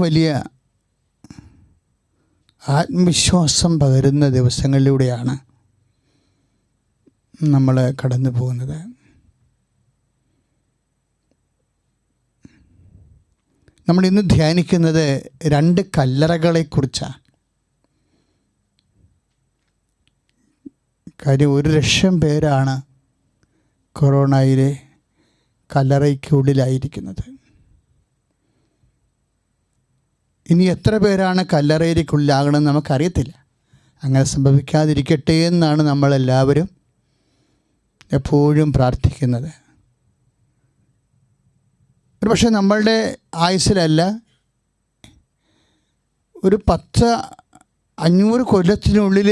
വലിയ ആത്മവിശ്വാസം പകരുന്ന ദിവസങ്ങളിലൂടെയാണ് നമ്മൾ കടന്നു പോകുന്നത്. നമ്മളിന്ന് ധ്യാനിക്കുന്നത് 2 കല്ലറകളെക്കുറിച്ചാണ്. കാര്യം 1,00,000 പേരാണ് കൊറോണയിലെ കല്ലറയ്ക്കുള്ളിലായിരിക്കുന്നത്. ഇനി എത്ര പേരാണ് കല്ലറയ്ക്കുള്ളിലാകണമെന്ന് നമുക്കറിയത്തില്ല. അങ്ങനെ സംഭവിക്കാതിരിക്കട്ടെ എന്നാണ് നമ്മളെല്ലാവരും എപ്പോഴും പ്രാർത്ഥിക്കുന്നത്. ഒരു പക്ഷേ നമ്മളുടെ ആയുസ്സിലല്ല, ഒരു 500 കൊല്ലത്തിനുള്ളിൽ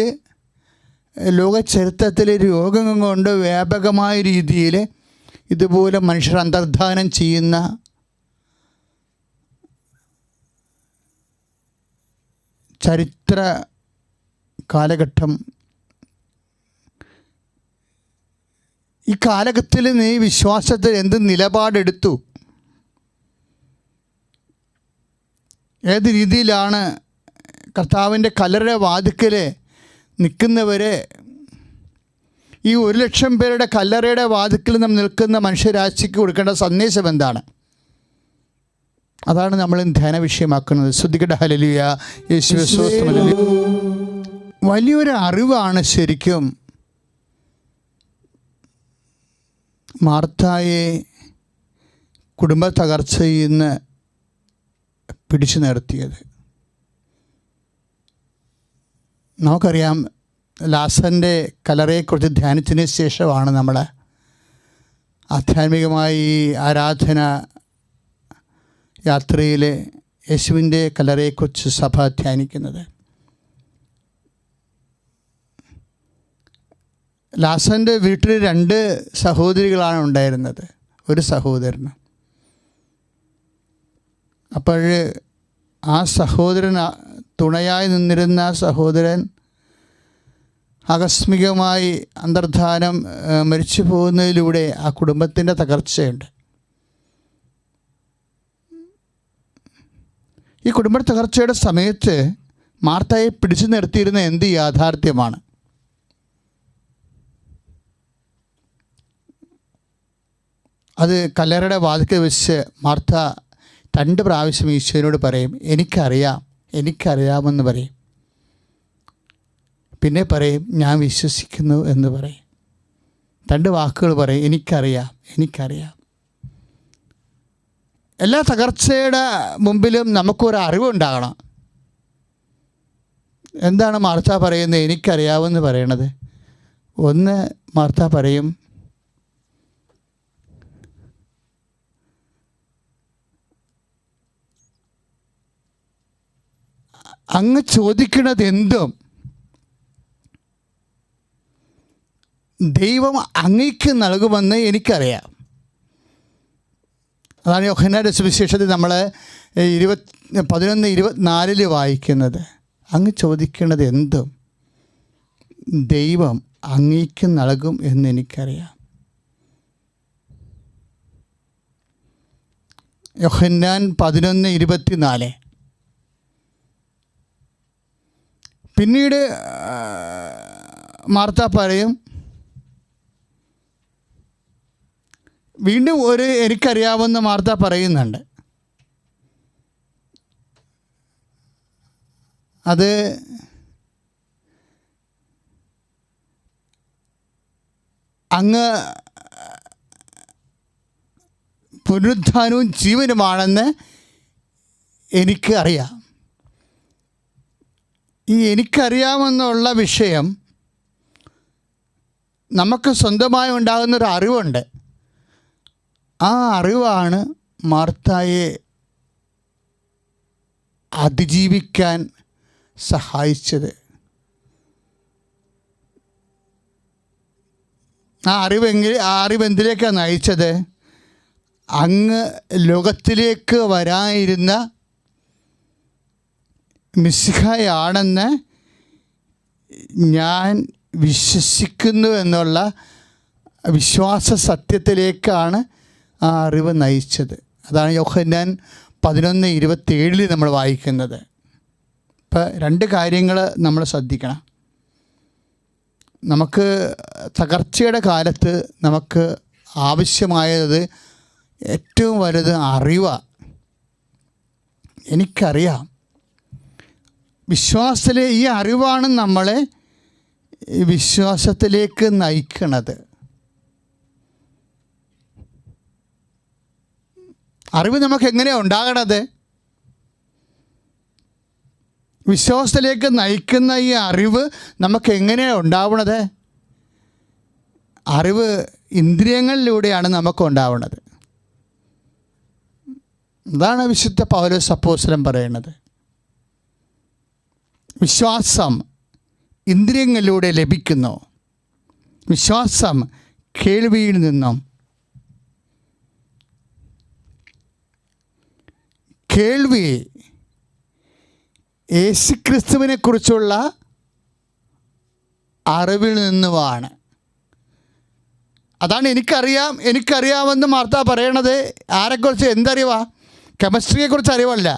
ലോക ചരിത്രത്തിലെ രോഗം കൊണ്ട് വ്യാപകമായ രീതിയിൽ ഇതുപോലെ മനുഷ്യർ അന്തർധാനം ചെയ്യുന്ന ചരിത്ര കാലഘട്ടം. ഈ കാലഘട്ടത്തിൽ നീ വിശ്വാസത്തിൽ എന്ത് നിലപാടെടുത്തു, ഏത് രീതിയിലാണ് കർത്താവിൻ്റെ കല്ലറയുടെ വാതിക്കൽ നിൽക്കുന്നവരെ, ഈ 1,00,000 പേരുടെ കല്ലറയുടെ വാതിക്കൽ നമ്മൾ നിൽക്കുന്ന മനുഷ്യരാശിക്ക് കൊടുക്കേണ്ട സന്ദേശം എന്താണ്? അതാണ് നമ്മൾ ധ്യാന വിഷയമാക്കുന്നത്. ശ്രദ്ധിക്കട്ടെ. ഹല്ലേലൂയ, യേശുവേ സ്തോത്രം. വലിയൊരു അറിവാണ് ശരിക്കും മാർത്തായെ കുടുംബ തകർച്ചയിൽ നിന്ന് പിടിച്ചു നിർത്തിയത്. നമുക്കറിയാം, ലാസറിൻ്റെ കല്ലറയെക്കുറിച്ച് ധ്യാനിച്ചതിന് ശേഷമാണ് നമ്മൾ ആധ്യാത്മികമായി ആരാധന യാത്രയിൽ യേശുവിൻ്റെ കല്ലറയെക്കുറിച്ച് സഭ ധ്യാനിക്കുന്നത്. ലാസറിൻ്റെ വീട്ടിൽ 2 സഹോദരികളാണ് ഉണ്ടായിരുന്നത്, ഒരു സഹോദരന്. അപ്പോൾ ആ സഹോദരൻ, തുണയായി നിന്നിരുന്ന ആ സഹോദരൻ ആകസ്മികമായി അന്തർധാനം മരിച്ചു പോകുന്നതിലൂടെ ആ കുടുംബത്തിൻ്റെ തകർച്ചയുണ്ട്. ഈ കുടുംബ തകർച്ചയുടെ സമയത്ത് മാർത്തയെ പിടിച്ചു നിർത്തിയിരുന്ന എന്ത് യാഥാർത്ഥ്യമാണ്? അത് കല്ലറയുടെ വാതിൽക്കൽ വെച്ച് മാർത്ത 2 പ്രാവശ്യം ഈശോയോട് പറയും, എനിക്കറിയാമെന്ന് പറയും. പിന്നെ പറയും, ഞാൻ വിശ്വസിക്കുന്നു എന്ന് പറയും. 2 വാക്കുകൾ പറയും, എനിക്കറിയാം. എല്ലാ തകർച്ചയുടെ മുമ്പിലും നമുക്കൊരു അറിവുണ്ടാകണം. എന്താണ് മാർത്ത പറയുന്നത്? എനിക്കറിയാമെന്ന് പറയണത്. ഒന്ന്, മാർത്ത പറയും, അങ്ങ് ചോദിക്കുന്നത് എന്തും ദൈവം അങ്ങയ്ക്ക് നൽകുമെന്ന് എനിക്കറിയാം. അതാണ് യോഹന്നാന്റെ സുവിശേഷത്തിൽ നമ്മൾ 11:24 വായിക്കുന്നത്. അങ്ങ് ചോദിക്കുന്നത് എന്തും ദൈവം അങ്ങയ്ക്ക് നൽകും എന്നെനിക്കറിയാം. യോഹന്നാൻ 11:24. പിന്നീട് മാർത്ത പറയും, വീണ്ടും ഒരു എനിക്കറിയാമെന്ന് മാർത്ത പറയുന്നുണ്ട്. അത് അങ്ങ് പുനരുത്ഥാനവും ജീവനുമാണെന്ന് എനിക്ക് അറിയാം. ഈ എനിക്കറിയാമെന്നുള്ള വിഷയം നമുക്ക് സ്വന്തമായി ഉണ്ടാകുന്നൊരു അറിവുണ്ട്. ആ അറിവാണ് മാർത്തായെ അതിജീവിക്കാൻ സഹായിച്ചത്. ആ അറിവ് എന്തിലേക്കാണ് നയിച്ചത്? അങ്ങ് ലോകത്തിലേക്ക് വരാനിരുന്ന മിശിഹായാണെന്ന് ഞാൻ വിശ്വസിക്കുന്നു എന്നുള്ള വിശ്വാസ സത്യത്തിലേക്കാണ് ആ അറിവ് നയിച്ചത്. അതാണ് യോഹന്നാൻ 11:27 നമ്മൾ വായിക്കുന്നത്. ഇപ്പം 2 കാര്യങ്ങൾ നമ്മൾ ശ്രദ്ധിക്കണം. നമുക്ക് തകർച്ചയുടെ കാലത്ത് നമുക്ക് ആവശ്യമായത് ഏറ്റവും വലുത് അറിവാണ്. എനിക്കറിയാം, വിശ്വാസത്തിലെ ഈ അറിവാണ് നമ്മളെ വിശ്വാസത്തിലേക്ക് നയിക്കണത്. അറിവ് നമുക്ക് എങ്ങനെയാണ് ഉണ്ടാകണത്? വിശ്വാസത്തിലേക്ക് നയിക്കുന്ന ഈ അറിവ് നമുക്ക് എങ്ങനെയാണ് ഉണ്ടാവുന്നത്? അറിവ് ഇന്ദ്രിയങ്ങളിലൂടെയാണ് നമുക്ക് ഉണ്ടാവുന്നത്. അതാണ് വിശുദ്ധ പൗലോസ് അപ്പോസ്തലൻ പറയുന്നത്. വിശ്വാസം ഇന്ദ്രിയങ്ങളിലൂടെ ലഭിക്കുന്നു. വിശ്വാസം കേൾവിയിൽ നിന്നും, കേൾവി യേശുക്രിസ്തുവിനെക്കുറിച്ചുള്ള അറിവിൽ നിന്നുമാണ്. അതാണ് എനിക്കറിയാമെന്ന് മാർത്ത പറയണത്. ആരെക്കുറിച്ച്? എന്തറിവാ? കെമിസ്ട്രിയെക്കുറിച്ച് അറിവല്ല,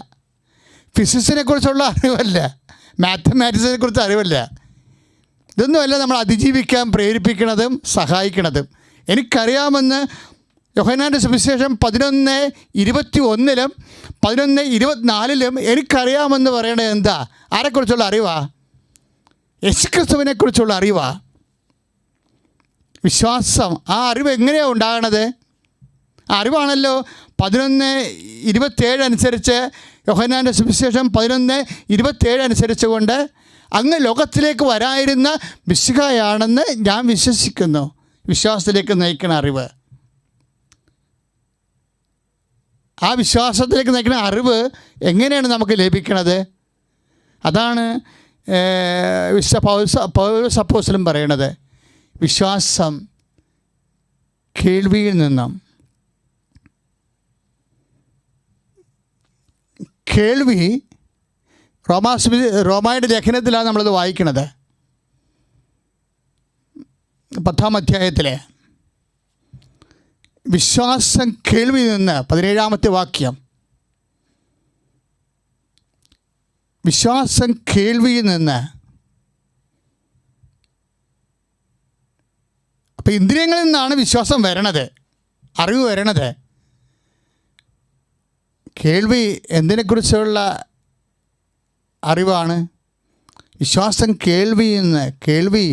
ഫിസിക്സിനെക്കുറിച്ചുള്ള അറിവല്ല, മാത്തമാറ്റിക്സിനെക്കുറിച്ച് അറിവല്ല. ഇതൊന്നുമല്ല നമ്മൾ അതിജീവിക്കാൻ പ്രേരിപ്പിക്കുന്നതും സഹായിക്കുന്നതും. എനിക്കറിയാമെന്ന് യോഹന്നാൻ്റെ സുവിശേഷം 11:21 11:24 എനിക്കറിയാമെന്ന് പറയണത് എന്താ? ആരെക്കുറിച്ചുള്ള അറിവാ? യേശുക്രിസ്തുവിനെക്കുറിച്ചുള്ള അറിവാ. വിശ്വാസം, ആ അറിവ് എങ്ങനെയാണ് ഉണ്ടാകണത്? ആ അറിവാണല്ലോ 11:27 അനുസരിച്ച്, യോഹന്നാൻ്റെ സുവിശേഷം 11:27 അനുസരിച്ച് കൊണ്ട് അങ്ങ് ലോകത്തിലേക്ക് വരായിരുന്ന മിശിഹായാണെന്ന് ഞാൻ വിശ്വസിക്കുന്നു. വിശ്വാസത്തിലേക്ക് നയിക്കുന്ന അറിവ്, ആ വിശ്വാസത്തിലേക്ക് നയിക്കുന്ന അറിവ് എങ്ങനെയാണ് നമുക്ക് ലഭിക്കുന്നത്? അതാണ് പൗലോസ് അപ്പോസ്തലൻ പറയണത്. വിശ്വാസം കേൾവിയിൽ നിന്നും, കേൾവി റോമായുടെ ലേഖനത്തിലാണ് നമ്മളത് വായിക്കുന്നത്. 10-ാം അധ്യായത്തിലെ വിശ്വാസം കേൾവിയിൽ നിന്ന് 17-ാമത്തെ വാക്യം. വിശ്വാസം കേൾവിയിൽ നിന്ന്. അപ്പം ഇന്ദ്രിയങ്ങളിൽ നിന്നാണ് വിശ്വാസം വരണത്, അറിവ് വരണത്. കേൾവി എന്തിനെക്കുറിച്ചുള്ള അറിവാണ്? വിശ്വാസം കേൾവിയിൽ നിന്ന്. കേൾവി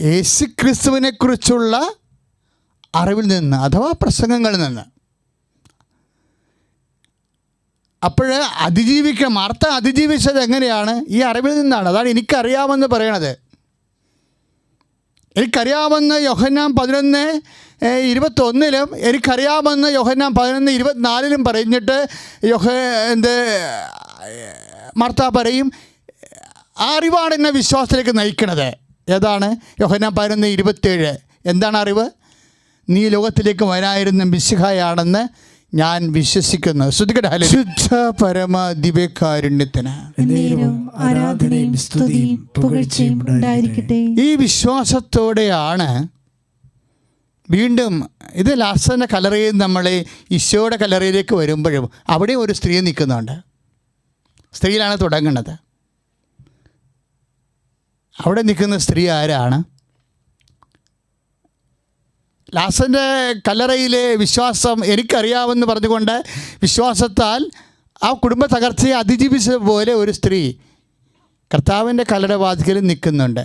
യേശുക്രിസ്തുവിനെക്കുറിച്ചുള്ള അറിവിൽ നിന്ന്, അഥവാ പ്രസംഗങ്ങളിൽ നിന്ന്. അപ്പോൾ മാർത്ത അതിജീവിച്ചത് എങ്ങനെയാണ്? ഈ അറിവിൽ നിന്നാണ്. അതാണ് എനിക്കറിയാമെന്ന് പറയണത്. എനിക്കറിയാമെന്ന് യോഹന്നാൻ 11:21 എനിക്കറിയാമെന്ന് യോഹന്നാൻ 11:24 പറഞ്ഞിട്ട് മാർത്ത പറയും, ആ അറിവാണ് എന്നെ വിശ്വാസത്തിലേക്ക് നയിക്കണത്. ഏതാണ്? യോഹന്നാൻ 11:27. എന്താണ് അറിവ്? നീ ലോകത്തിലേക്ക് വരായിരുന്ന മിശിഹായാണെന്ന് ഞാൻ വിശ്വസിക്കുന്നു. ശുദ്ധ പരമ ദിവ്യകാരുണ്യത്തിന് ഈ വിശ്വാസത്തോടെയാണ് വീണ്ടും ഇത് ലാസറിൻ്റെ കല്ലറയിൽ നമ്മൾ ഈശോയുടെ കല്ലറയിലേക്ക് വരുമ്പോഴും അവിടെ ഒരു സ്ത്രീ നിൽക്കുന്നുണ്ട്. സ്ത്രീയിലാണ് തുടങ്ങുന്നത്. അവിടെ നിൽക്കുന്ന സ്ത്രീ ആരാണ്? ലാസറിൻ്റെ കല്ലറയിലെ വിശ്വാസം എനിക്കറിയാമെന്ന് പറഞ്ഞുകൊണ്ട് വിശ്വാസത്താൽ ആ കുടുംബ തകർച്ചയെ അതിജീവിച്ചതുപോലെ ഒരു സ്ത്രീ കർത്താവിൻ്റെ കല്ലറ വാതിക്കൽ നിൽക്കുന്നുണ്ട്.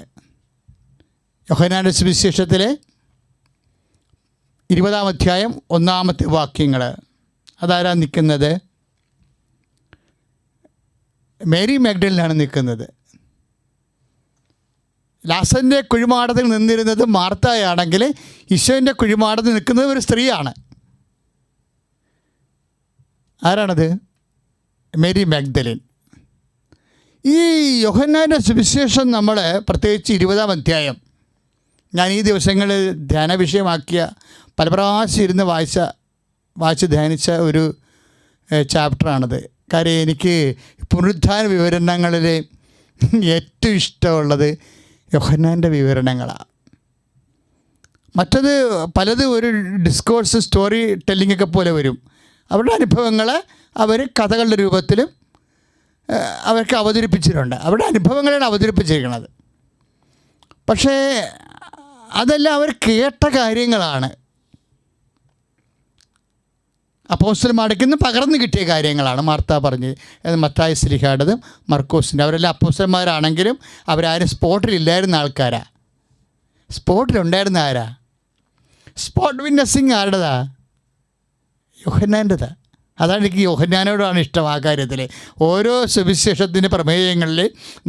യോഹന്നാൻ്റെ സുവിശേഷത്തിലെ 20-ാം അധ്യായം 1-ാമത്തെ വാക്യങ്ങൾ. അതാരാ നിൽക്കുന്നത്? മേരി മഗ്ദലിനാണ് നിൽക്കുന്നത്. ലാസറിൻ്റെ കുഴിമാടത്തിൽ നിന്നിരുന്നത് മാർത്തയാണെങ്കിൽ ഈശോൻ്റെ കുഴിമാടത്തിൽ നിൽക്കുന്നത് ഒരു സ്ത്രീയാണ്. ആരാണത്? മേരി മഗ്ദലിൻ. ഈ യോഹന്നാൻ്റെ സുവിശേഷം നമ്മൾ പ്രത്യേകിച്ച് 20-ാം അധ്യായം ഞാൻ ഈ ദിവസങ്ങളിൽ ധ്യാന വിഷയമാക്കിയ പല പ്രാവശ്യം ഇരുന്ന് വായിച്ച് ധ്യാനിച്ച ഒരു ചാപ്റ്ററാണത്. കാര്യം എനിക്ക് പുനരുദ്ധാന വിവരണങ്ങളിൽ ഏറ്റവും ഇഷ്ടമുള്ളത് യോഹന്നാൻ്റെ വിവരണങ്ങളാണ്. മറ്റത് പലത് ഒരു ഡിസ്കോഴ്സ് സ്റ്റോറി ടെല്ലിങ്ങൊക്കെ പോലെ വരും. അവരുടെ അനുഭവങ്ങൾ അവർ കഥകളുടെ രൂപത്തിലും അവർക്ക് അവതരിപ്പിച്ചിട്ടുണ്ട്. അവരുടെ അനുഭവങ്ങളാണ് അവതരിപ്പിച്ചിരിക്കുന്നത്. പക്ഷേ അതെല്ലാം അവർ കേട്ട കാര്യങ്ങളാണ്. അപ്പോസ്തലന്മാർക്ക് നിന്ന് പകർന്നു കിട്ടിയ കാര്യങ്ങളാണ് മാർത്ത പറഞ്ഞ്. മത്തായി ശ്ലീഹായുടേതും മർക്കോസിൻ്റെ. അവരെല്ലാം അപ്പോസ്തലന്മാരാണെങ്കിലും അവരാരും സ്പോട്ടിലില്ലായിരുന്ന ആൾക്കാരാ. സ്പോട്ടിലുണ്ടായിരുന്ന ആരാ? സ്പോട്ട് വിറ്റ്നസ്സിങ് ആരുടേതാ? യോഹന്നാൻ്റെതാ. അതാണ് എനിക്ക് യോഹന്നാനോടാണ് ഇഷ്ടം ആ കാര്യത്തിൽ. ഓരോ സുവിശേഷത്തിൻ്റെ പ്രമേയങ്ങളിൽ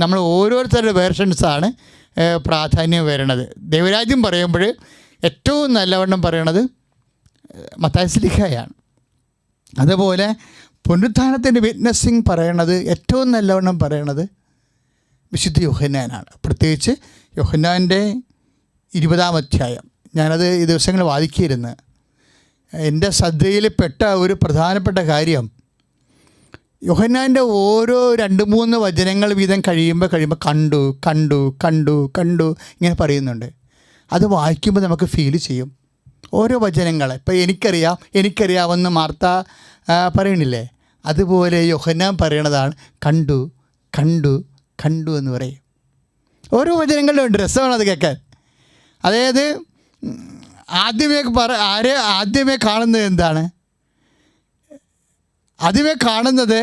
നമ്മൾ ഓരോരുത്തരുടെ വേർഷൻസാണ് പ്രാധാന്യം വരുന്നത്. ദൈവരാജ്യം പറയുമ്പോൾ ഏറ്റവും നല്ലവണ്ണം പറയണത് മത്തായി ശ്ലീഹായാണ്. അതുപോലെ പുനരുത്ഥാനത്തിൻ്റെ വിറ്റ്നസ്സിങ് പറയണത് ഏറ്റവും നല്ലവണ്ണം പറയണത് വിശുദ്ധ യോഹന്നാനാണ്. പ്രത്യേകിച്ച് യോഹന്നാൻ്റെ 20-ാം അധ്യായം. ഞാനത് ഈ ദിവസങ്ങൾ വായിക്കിയിരുന്നു. എൻ്റെ ശ്രദ്ധയിൽപ്പെട്ട ഒരു പ്രധാനപ്പെട്ട കാര്യം, യോഹന്നാൻ്റെ ഓരോ 2-3 വചനങ്ങൾ വീതം കഴിയുമ്പോൾ കണ്ടു കണ്ടു കണ്ടു കണ്ടു ഇങ്ങനെ പറയുന്നുണ്ട്. അത് വായിക്കുമ്പോൾ നമുക്ക് ഫീൽ ചെയ്യും ഓരോ വചനങ്ങൾ. ഇപ്പം എനിക്കറിയാമെന്ന് മാർത്ത പറയണില്ലേ, അതുപോലെ യോഹന്നാൻ പറയണതാണ് കണ്ടു കണ്ടു കണ്ടു എന്ന് പറയും. ഓരോ വചനങ്ങളിലും ഉണ്ട്. രസമാണ് അത് കേൾക്കാൻ. അതായത് ആദ്യമേ കാണുന്നത് എന്താണ്? ആദ്യമേ കാണുന്നത്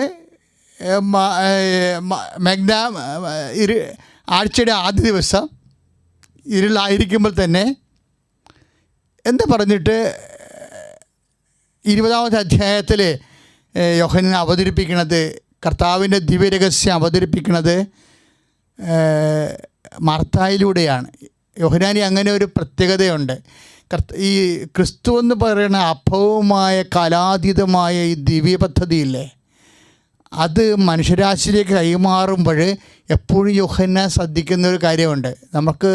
ആഴ്ചയുടെ ആദ്യ ദിവസം ഇരുളായിരിക്കുമ്പോൾ തന്നെ എന്താ പറഞ്ഞിട്ട് 20-ാമത്തെ അധ്യായത്തിൽ യോഹന്നാൻ അവതരിപ്പിക്കുന്നത്, കർത്താവിൻ്റെ ദിവ്യരഹസ്യം അവതരിപ്പിക്കുന്നത് മാർത്തായിലൂടെയാണ്. യോഹന്നാന് അങ്ങനെ ഒരു പ്രത്യേകതയുണ്ട്. ഈ ക്രിസ്തു എന്ന് പറയുന്ന അഭവമായ കാലാതീതമായ ഈ ദിവ്യ പദ്ധതിയില്ലേ, അത് മനുഷ്യരാശിയിലേക്ക് കൈമാറുമ്പോൾ എപ്പോഴും യോഹന്നാൻ ശ്രദ്ധിക്കുന്ന ഒരു കാര്യമുണ്ട്. നമുക്ക്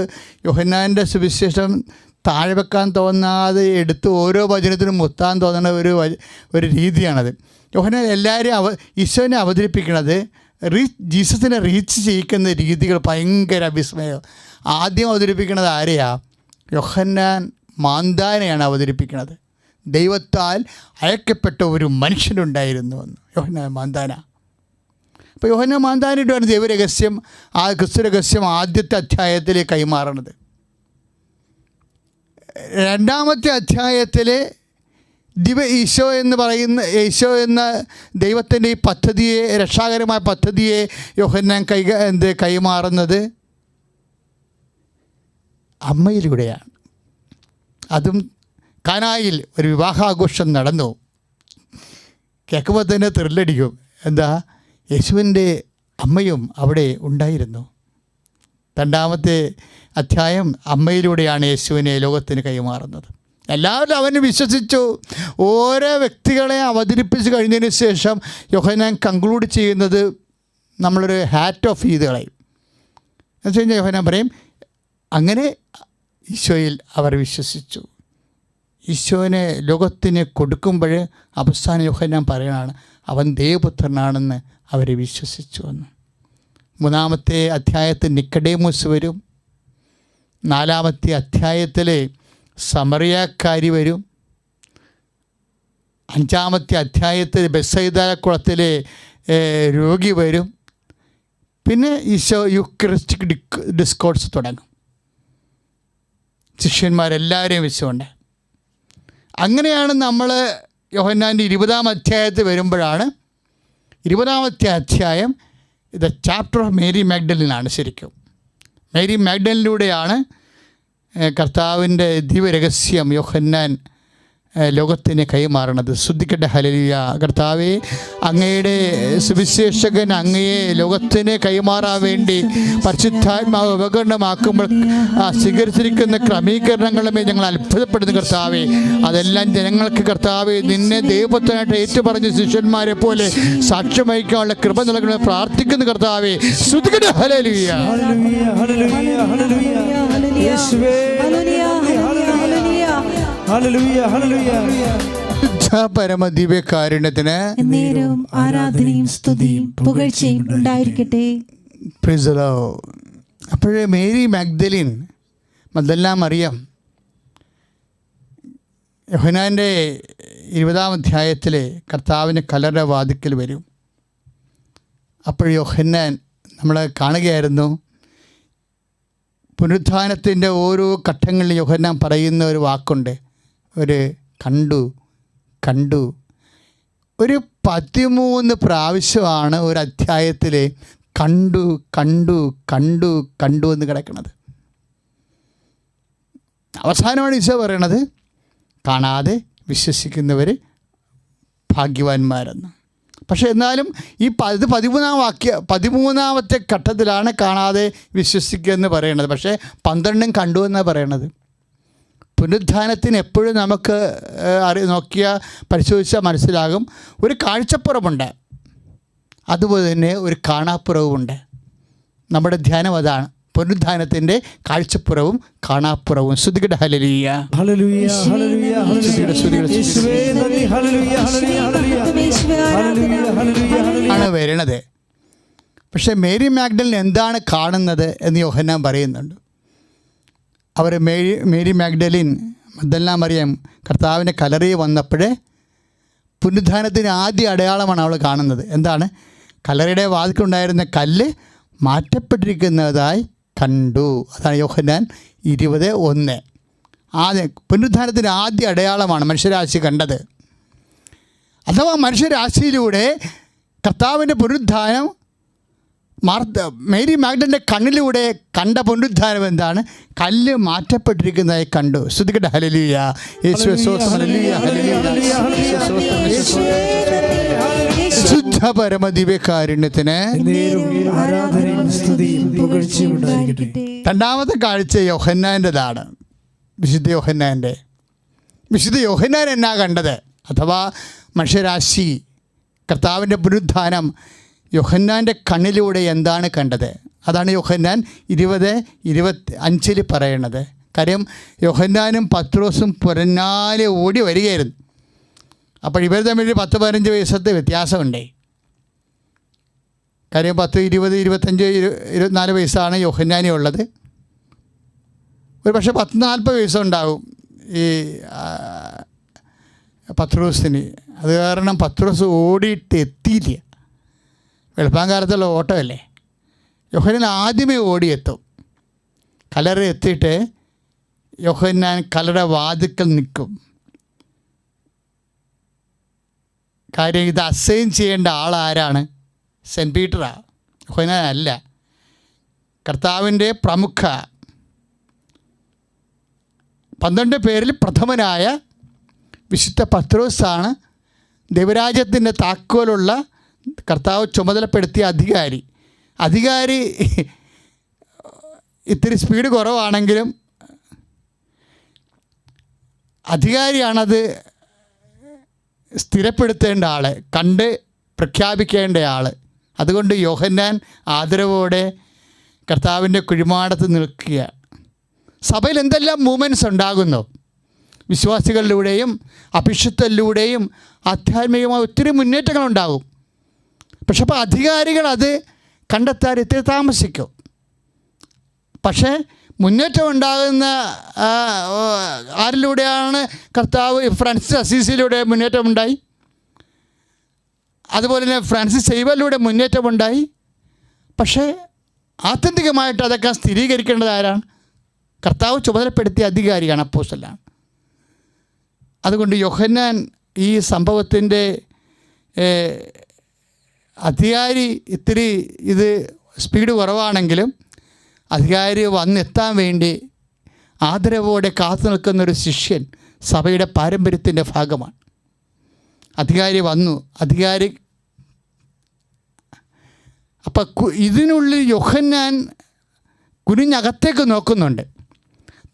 യോഹന്നാൻ്റെ സുവിശേഷം താഴെ വെക്കാൻ തോന്നാതെ എടുത്ത് ഓരോ വചനത്തിനും മുത്താൻ തോന്നുന്ന ഒരു രീതിയാണത്. യോഹന്നാൻ എല്ലാവരും ഈശോനെ അവതരിപ്പിക്കുന്നത് ജീസസിനെ റീച്ച് ചെയ്യിക്കുന്ന രീതികൾ ഭയങ്കര വിസ്മയം. ആദ്യം അവതരിപ്പിക്കുന്നത് ആരെയാ? യോഹന്നാൻ മാന്താനെയാണ് അവതരിപ്പിക്കുന്നത്. ദൈവത്താൽ അയക്കപ്പെട്ട ഒരു മനുഷ്യനുണ്ടായിരുന്നു എന്ന് യോഹന്നാൻ മാന്താന. അപ്പോൾ യോഹന്നാൻ മാന്താനയുടെയാണ് ദൈവരഹസ്യം, ആ ക്രിസ്തു രഹസ്യം ആദ്യത്തെ അധ്യായത്തിൽ കൈമാറണത്. 2-ാമത്തെ അധ്യായത്തിൽ ഈശോ എന്ന ദൈവത്തിൻ്റെ ഈ പദ്ധതിയെ, രക്ഷാകരമായ പദ്ധതിയെ യോഹന്നാൻ കൈമാറുന്നത് അമ്മയിലൂടെയാണ്. അതും കാനായിൽ ഒരു വിവാഹാഘോഷം നടന്നു. കേൾക്കുമ്പോൾ തന്നെ ത്രില്ലടിക്കും. എന്താ? യേശുവിൻ്റെ അമ്മയും അവിടെ ഉണ്ടായിരുന്നു. 2-ാമത്തെ അധ്യായം അമ്മയിലൂടെയാണ് യേശുവിനെ ലോകത്തിന് കൈമാറുന്നത്. എല്ലാവരും അവനെ വിശ്വസിച്ചു. ഓരോ വ്യക്തികളെ അവതരിപ്പിച്ച് കഴിഞ്ഞതിന് ശേഷം യോഹന്നാൻ കൺക്ലൂഡ് ചെയ്യുന്നത് നമ്മളൊരു ഹാറ്റ് ഓഫ് ചെയ്ത് കളയും. എന്ന് വെച്ച് കഴിഞ്ഞാൽ യോഹന്നാൻ പറയും, അങ്ങനെ ഈശോയിൽ അവർ വിശ്വസിച്ചു. ഈശോനെ ലോകത്തിന് കൊടുക്കുമ്പോൾ അവസാനം യോഹന്നാൻ പറയണതാണ് അവൻ ദൈവപുത്രനാണെന്ന് അവർ വിശ്വസിച്ചു എന്ന്. 3-ാമത്തെ അധ്യായത്തിൽ നിക്കഡേമോസ് വരും. 4-ാമത്തെ അധ്യായത്തിൽ സമറിയാക്കാരി വരും. 5-ാമത്തെ അധ്യായത്തിൽ ബെത്സയിദാ കുളത്തിലെ രോഗി വരും. പിന്നെ ഈശോ യൂക്കറിസ്റ്റിക് ഡിസ്കോഴ്സ് തുടങ്ങും, ശിഷ്യന്മാരെല്ലാവരെയും വെച്ചുകൊണ്ട്. അങ്ങനെയാണ് നമ്മൾ യോഹന്നാൻ്റെ 20-ാം അധ്യായത്തിൽ വരുമ്പോഴാണ് 20-ാമത്തെ അധ്യായം ദ ചാപ്റ്റർ ഓഫ് മേരി മാഗ്ഡലിനാണ്. ശരിക്കും മേരി മാഗ്ഡലിലൂടെയാണ് കർത്താവിൻ്റെ ദിവ്യരഹസ്യം യോഹന്നാൻ ലോകത്തിന് കൈമാറണത്. ശ്രദ്ധിക്കട്ടെ. ഹല്ലേലൂയ. കർത്താവേ, അങ്ങയുടെ സുവിശേഷകൻ അങ്ങയെ ലോകത്തിന് കൈമാറാൻ വേണ്ടി പരിശുദ്ധാത്മാവ് ഉപകരണമാക്കുമ്പോൾ സ്വീകരിച്ചിരിക്കുന്ന ക്രമീകരണങ്ങളുമേ ഞങ്ങൾ അത്ഭുതപ്പെടുന്നു കർത്താവേ. അതെല്ലാം ജനങ്ങൾക്ക് കർത്താവേ നിന്നെ ദൈവപുത്രനായിട്ട് ഏറ്റുപറഞ്ഞ ശിഷ്യന്മാരെ പോലെ സാക്ഷ്യം വഹിക്കാനുള്ള കൃപ നൽകണമെന്ന് പ്രാർത്ഥിക്കുന്നു കർത്താവേ. ശ്രദ്ധിക്കട്ടെ. ഹല്ലേലൂയ. പരമദിവ്യകാരുണ്യത്തിന് ആരാധനയും സ്തുതിയും പുകഴ്ചയും ഉണ്ടായിരിക്കട്ടെ. അപ്പോഴേ മേരി മാഗ്ദലിൻ, മഗ്ദലന മറിയം, യോഹന്നാൻ്റെ 20-ാം അധ്യായത്തിൽ കർത്താവിന് കല്ലറയുടെ വാതിക്കൽ വരും. അപ്പോൾ യോഹന്നാൻ നമ്മൾ കാണുകയായിരുന്നു, പുനരുത്ഥാനത്തിൻ്റെ ഓരോ ഘട്ടങ്ങളിൽ യോഹന്നാൻ പറയുന്ന ഒരു വാക്കുണ്ട്, ഒരു കണ്ടു. ഒരു 13 പ്രാവശ്യമാണ് ഒരു അധ്യായത്തിൽ കണ്ടു എന്ന് കിടക്കുന്നത്. അവസാനമാണ് ഈശോ പറയണത്, കാണാതെ വിശ്വസിക്കുന്നവർ ഭാഗ്യവാന്മാരെന്ന്. പക്ഷെ എന്നാലും ഈ 13-ാമത്തെ ഘട്ടത്തിലാണ് കാണാതെ വിശ്വസിക്കുക എന്ന് പറയുന്നത്. പക്ഷേ 12 കണ്ടു എന്നാണ് പറയണത്. പുനരുത്ഥാനത്തിന് എപ്പോഴും നമുക്ക് നോക്കിയാൽ പരിശോധിച്ചാൽ മനസ്സിലാകും, ഒരു കാഴ്ചപ്പുറമുണ്ട്, അതുപോലെ തന്നെ ഒരു കാണാപ്പുറവുമുണ്ട്. നമ്മുടെ ധ്യാനം അതാണ്, പുനരുത്ഥാനത്തിൻ്റെ കാഴ്ചപ്പുറവും കാണാപ്പുറവും. സ്തുതിക്കട്ടെ, ഹല്ലേലൂയ. ആണ് വരണത്. പക്ഷേ മേരി മാഗ്ഡലിൻ എന്താണ് കാണുന്നത് എന്ന് യോഹന്നാൻ പറയുന്നുണ്ട്. അവർ മേരി മാഗ്ഡലിൻ, മഗ്ദലന മറിയം കർത്താവിൻ്റെ കല്ലറയിൽ വന്നപ്പോഴേ പുനരുത്ഥാനത്തിന് ആദ്യ അടയാളമാണ് അവൾ കാണുന്നത്. എന്താണ്? കല്ലറയുടെ വാതിൽക്കുണ്ടായിരുന്ന കല്ല് മാറ്റപ്പെട്ടിരിക്കുന്നതായി കണ്ടു. അതാണ് യോഹന്നാൻ 20:1. ആദ്യം പുനരുത്ഥാനത്തിൻ്റെ ആദ്യ അടയാളമാണ് മനുഷ്യരാശി കണ്ടത്. അഥവാ മനുഷ്യരാശിയിലൂടെ കർത്താവിൻ്റെ പുനരുത്ഥാനം മേരി മാഗ്ഡലിൻ്റെ കണ്ണിലൂടെ കണ്ട പുനരുത്ഥാനം എന്താണ്? കല്ല് മാറ്റപ്പെട്ടിരിക്കുന്നതായി കണ്ടു. സ്തുതിക്കട്ടെ, ഹല്ലേലൂയ. യേശുവേ സ്തോത്രം, ഹല്ലേലൂയ, ഹല്ലേലൂയ. ശുദ്ധ പരമ ദിവ്യകാരുണ്യത്തിന് രണ്ടാമത്തെ കാഴ്ച യോഹന്നാൻ്റെതാണ്, വിശുദ്ധ യോഹന്നാൻ്റെ. വിശുദ്ധ യോഹന്നാൻ എന്നാ കണ്ടത്? അഥവാ മനുഷ്യരാശി കർത്താവിൻ്റെ പുനരുത്ഥാനം യോഹന്നാൻ്റെ കണ്ണിലൂടെ എന്താണ് കണ്ടത്? അതാണ് യോഹന്നാൻ 20:25 പറയണത്. കാര്യം യോഹന്നാനും പത്രോസും പുറന്നാലെ ഓടി വരികയായിരുന്നു. അപ്പോൾ ഇവർ തമ്മിൽ 10-15 വയസ്സത്തെ വ്യത്യാസമുണ്ടേ. കാര്യം 10, 20, 25, 24 വയസ്സാണ് യോഹന്നാനി ഉള്ളത്. ഒരു പക്ഷേ 40 വയസ്സുണ്ടാവും ഈ പത്രോസിന്. അത് കാരണം പത്രോസ് ഓടിയിട്ട് എത്തിയില്ല. വെളുപ്പാങ്കാലത്തുള്ള ഓട്ടമല്ലേ. യോഹന്നാൻ ആദ്യമേ ഓടിയെത്തും. കല്ലറ എത്തിയിട്ട് യോഹന്നാൻ കല്ലറ വാതിക്കൽ നിൽക്കും. കാര്യം ഇത് അസൈൻ ചെയ്യേണ്ട ആളാരാണ്? സെൻറ്റ് പീറ്ററാണ്, യോഹന്നാൻ അല്ല. കർത്താവിൻ്റെ പ്രമുഖ 12 പേരിൽ പ്രഥമനായ വിശുദ്ധ പത്രോസാണ് ദൈവരാജ്യത്തിൻ്റെ താക്കോലുള്ള കർത്താവ് ചുമതലപ്പെടുത്തിയ അധികാരി ഇത്തിരി സ്പീഡ് കുറവാണെങ്കിലും അധികാരിയാണത് സ്ഥിരപ്പെടുത്തേണ്ട ആൾ, കണ്ട് പ്രഖ്യാപിക്കേണ്ട ആൾ. അതുകൊണ്ട് യോഹന്നാൻ ആദരവോടെ കർത്താവിൻ്റെ കുഴിമാടത്ത് നിൽക്കുക. സഭയിൽ എന്തെല്ലാം മൂവ്മെൻറ്റ്സ് ഉണ്ടാകുന്നു, വിശ്വാസികളിലൂടെയും അഭിഷിക്തരിലൂടെയും ആധ്യാത്മികമായ ഒത്തിരി മുന്നേറ്റങ്ങളുണ്ടാകും. പക്ഷെ അപ്പോൾ അധികാരികൾ അത് കണ്ടെത്താൻ ഇത്തിരി താമസിക്കും. പക്ഷേ മുന്നേറ്റം ഉണ്ടാകുന്ന ആരിലൂടെയാണ്? കർത്താവ് ഫ്രാൻസിസ് അസീസിയിലൂടെ മുന്നേറ്റമുണ്ടായി. അതുപോലെ തന്നെ ഫ്രാൻസിസ് സേവ്യറിലൂടെ മുന്നേറ്റമുണ്ടായി. പക്ഷേ ആത്യന്തികമായിട്ട് അതൊക്കെ സ്ഥിരീകരിക്കേണ്ടത് ആരാണ്? കർത്താവ് ചുമതലപ്പെടുത്തിയ അധികാരിയാണ്, അപ്പോസ്തലനാണ്. അതുകൊണ്ട് യോഹന്നാൻ ഈ സംഭവത്തിൻ്റെ അധികാരി ഇത്തിരി ഇത് സ്പീഡ് കുറവാണെങ്കിലും അധികാരി വന്നെത്താൻ വേണ്ടി ആദരവോടെ കാത്തു നിൽക്കുന്നൊരു ശിഷ്യൻ സഭയുടെ പാരമ്പര്യത്തിൻ്റെ ഭാഗമാണ്. അധികാരി വന്നു, അധികാരി അപ്പം ഇതിനുള്ളിൽ യോഹന്നാൻ കുനിഞ്ഞകത്തേക്ക് നോക്കുന്നുണ്ട്.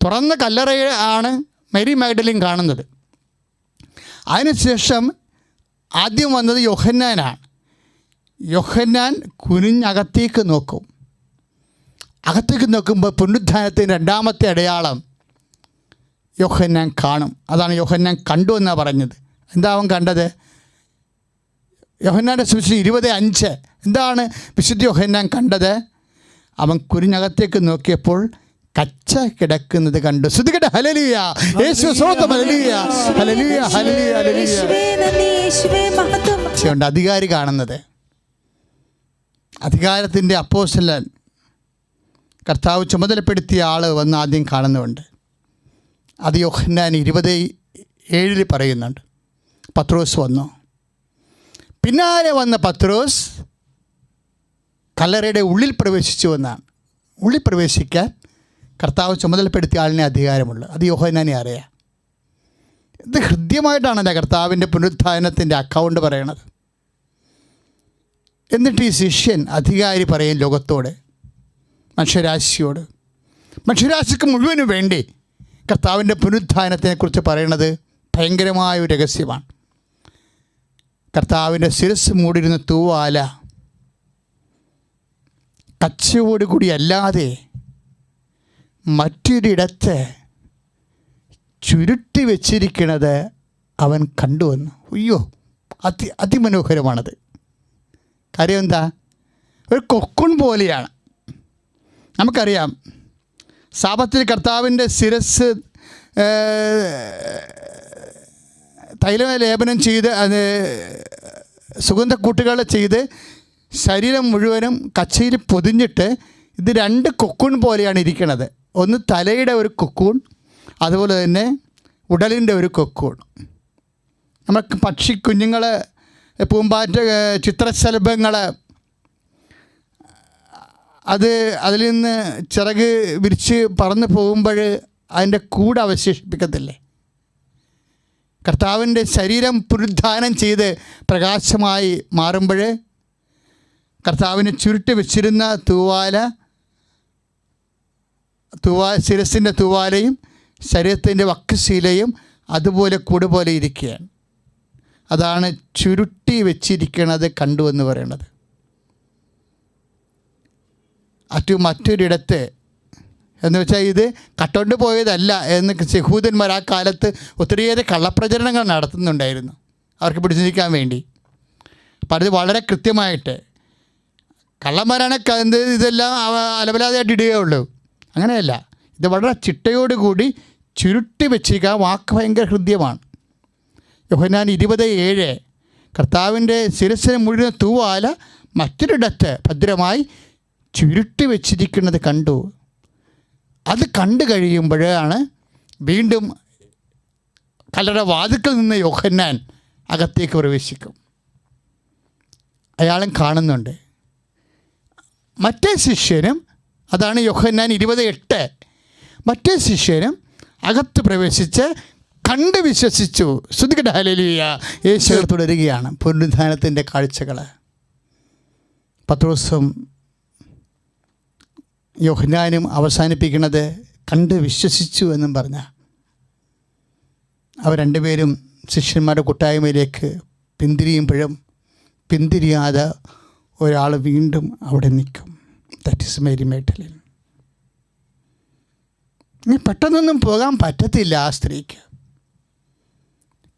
തുറന്ന കല്ലറയാണ് മേരി മാഗ്ഡലിൻ കാണുന്നത്. അതിനുശേഷം ആദ്യം വന്നത് യോഹന്നാനാണ്. യോഹന്നാൻ കുനിഞ്ഞകത്തേക്ക് നോക്കും. അകത്തേക്ക് നോക്കുമ്പോൾ പുനരുത്ഥാനത്തിൻ്റെ രണ്ടാമത്തെ അടയാളം യോഹന്നാൻ കാണും. അതാണ് യോഹന്നാൻ കണ്ടു എന്നാണ് പറഞ്ഞത്. എന്താ അവൻ കണ്ടത്? യോഹന്നാൻ്റെ സുവിശേഷം 20:5 എന്താണ് വിശുദ്ധ യോഹന്നാൻ കണ്ടത്? അവൻ കുനിഞ്ഞകത്തേക്ക് നോക്കിയപ്പോൾ കച്ച കിടക്കുന്നത് കണ്ടു. ശ്രുതികട്ടെ ഹല്ലേലൂയ. യേശു സ്തോത്രം. ഹല്ലേലൂയ ഹല്ലേലൂയ ഹല്ലേലൂയ ഹല്ലേലൂയ. യേശുവേ നന്ദി, യേശുവേ മഹത്വം. ണ്ട് അധികാരി കാണുന്നത്, അധികാരത്തിൻ്റെ അപ്പോസ്തലൻ കർത്താവ് ചുമതലപ്പെടുത്തിയ ആൾ വന്ന് ആദ്യം കാണുന്നുണ്ട്. അത് യോഹന്നാൻ 20:7 പറയുന്നുണ്ട്. പത്രോസ് വന്നു. പിന്നാലെ വന്ന പത്രോസ് കല്ലറയുടെ ഉള്ളിൽ പ്രവേശിച്ചു എന്നാണ്. ഉള്ളിൽ പ്രവേശിക്കാൻ കർത്താവ് ചുമതലപ്പെടുത്തിയ ആളിനെ അധികാരമുള്ളൂ. അത് യോഹന്നാനെ അറിയാം. ഇത് ഹൃദ്യമായിട്ടാണല്ലോ കർത്താവിൻ്റെ പുനരുത്ഥാനത്തിൻ്റെ അക്കൗണ്ട് പറയണത്. എന്നിട്ട് ഈ ശിഷ്യൻ അധികാരി പറയും ലോകത്തോട്, മനുഷ്യരാശിയോട്, മനുഷ്യരാശിക്ക് മുഴുവനും വേണ്ടി കർത്താവിൻ്റെ പുനരുത്ഥാനത്തെക്കുറിച്ച് പറയണത് ഭയങ്കരമായ ഒരു രഹസ്യമാണ്. കർത്താവിൻ്റെ ശിരസ് മൂടിയിരുന്ന തൂവാല കച്ചയോടുകൂടി അല്ലാതെ മറ്റൊരിടത്ത് ചുരുട്ടി വച്ചിരിക്കുന്നത് അവൻ കണ്ടുവന്നു. അയ്യോ, അതിമനോഹരമാണത്. കാര്യം എന്താ? ഒരു കൊക്കുൺ പോലെയാണ്. നമുക്കറിയാം, സാപത്തിൽ കർത്താവിൻ്റെ ശിരസ് തൈല ലേപനം ചെയ്ത് അത് സുഗന്ധക്കൂട്ടുകൾ ചെയ്ത് ശരീരം മുഴുവനും കച്ചയിൽ പൊതിഞ്ഞിട്ട് ഇത് 2 കൊക്കൂൺ പോലെയാണ് ഇരിക്കുന്നത്. ഒന്ന് തലയുടെ ഒരു കൊക്കൂൺ, അതുപോലെ തന്നെ ഉടലിൻ്റെ ഒരു കൊക്കൂൺ. നമുക്ക് പക്ഷിക്കുഞ്ഞുങ്ങൾ, പൂമ്പാറ്റ, ചിത്രശലഭങ്ങൾ അതിൽ നിന്ന് ചിറക് വിരിച്ച് പറന്ന് പോകുമ്പോൾ അതിൻ്റെ കൂട് അവശേഷിപ്പിക്കത്തില്ലേ? കർത്താവിൻ്റെ ശരീരം പുനരുദ്ധാനം ചെയ്ത് പ്രകാശമായി മാറുമ്പോൾ കർത്താവിന് ചുരുട്ടി വെച്ചിരുന്ന ശിരസിൻ്റെ തൂവാലയും ശരീരത്തിൻ്റെ വക്കശീലയും അതുപോലെ കൂടുപോലെ ഇരിക്കുകയാണ്. അതാണ് ചുരുട്ടി വെച്ചിരിക്കണത് കണ്ടു എന്ന് പറയുന്നത്. മറ്റൊരിടത്ത് എന്ന് വെച്ചാൽ ഇത് കട്ടുകൊണ്ട് പോയതല്ല എന്ന് യഹൂദന്മാർ ആ കാലത്ത് ഒത്തിരിയേറെ കള്ളപ്രചരണങ്ങൾ നടത്തുന്നുണ്ടായിരുന്നു അവർക്ക് പിടിച്ചിരിക്കാൻ വേണ്ടി. അപ്പം അത് വളരെ കൃത്യമായിട്ട് കള്ളന്മാരാണ് ഇതെല്ലാം അലവലാതെയായിട്ട് ഇടുകയുള്ളൂ. അങ്ങനെയല്ല, ഇത് വളരെ ചിട്ടയോടുകൂടി ചുരുട്ടി വെച്ചിരിക്കുക. വാക്ക് ഭയങ്കര ഹൃദ്യമാണ്. യോഹന്നാൻ 20:7 കർത്താവിൻ്റെ ശിരസ്സിന് മുഴുവൻ തൂവാല മറ്റൊരിടത്ത് ഭദ്രമായി ചുരുട്ടി വെച്ചിരിക്കുന്നത് കണ്ടു. അത് കണ്ടു കഴിയുമ്പോഴാണ് വീണ്ടും കല്ലറ വാതിൽക്കൽ നിന്ന് യോഹന്നാൻ അകത്തേക്ക് പ്രവേശിക്കും. അയാളും കാണുന്നുണ്ട്. മറ്റേ ശിഷ്യനും, അതാണ് യോഹന്നാൻ 20:8, മറ്റേ ശിഷ്യനും അകത്ത് പ്രവേശിച്ച് കണ്ട് വിശ്വസിച്ചു. സ്തുതിക്കട്ടെ ഹല്ലേലൂയ. യേശു തുടരുകയാണ് പുനരുത്ഥാനത്തിൻ്റെ കാഴ്ചകൾ. പത്രോസും യോഹന്നാനും അവസാനിപ്പിക്കുന്നത് കണ്ട് വിശ്വസിച്ചു എന്നും പറഞ്ഞ അവർ രണ്ടുപേരും ശിഷ്യന്മാരുടെ കൂട്ടായ്മയിലേക്ക് പിന്തിരിയുമ്പോഴും പിന്തിരിയാതെ ഒരാൾ വീണ്ടും അവിടെ നിൽക്കും. That is Mary Magdalene. പെട്ടെന്നൊന്നും പോകാൻ പറ്റത്തില്ല ആ സ്ത്രീക്ക്.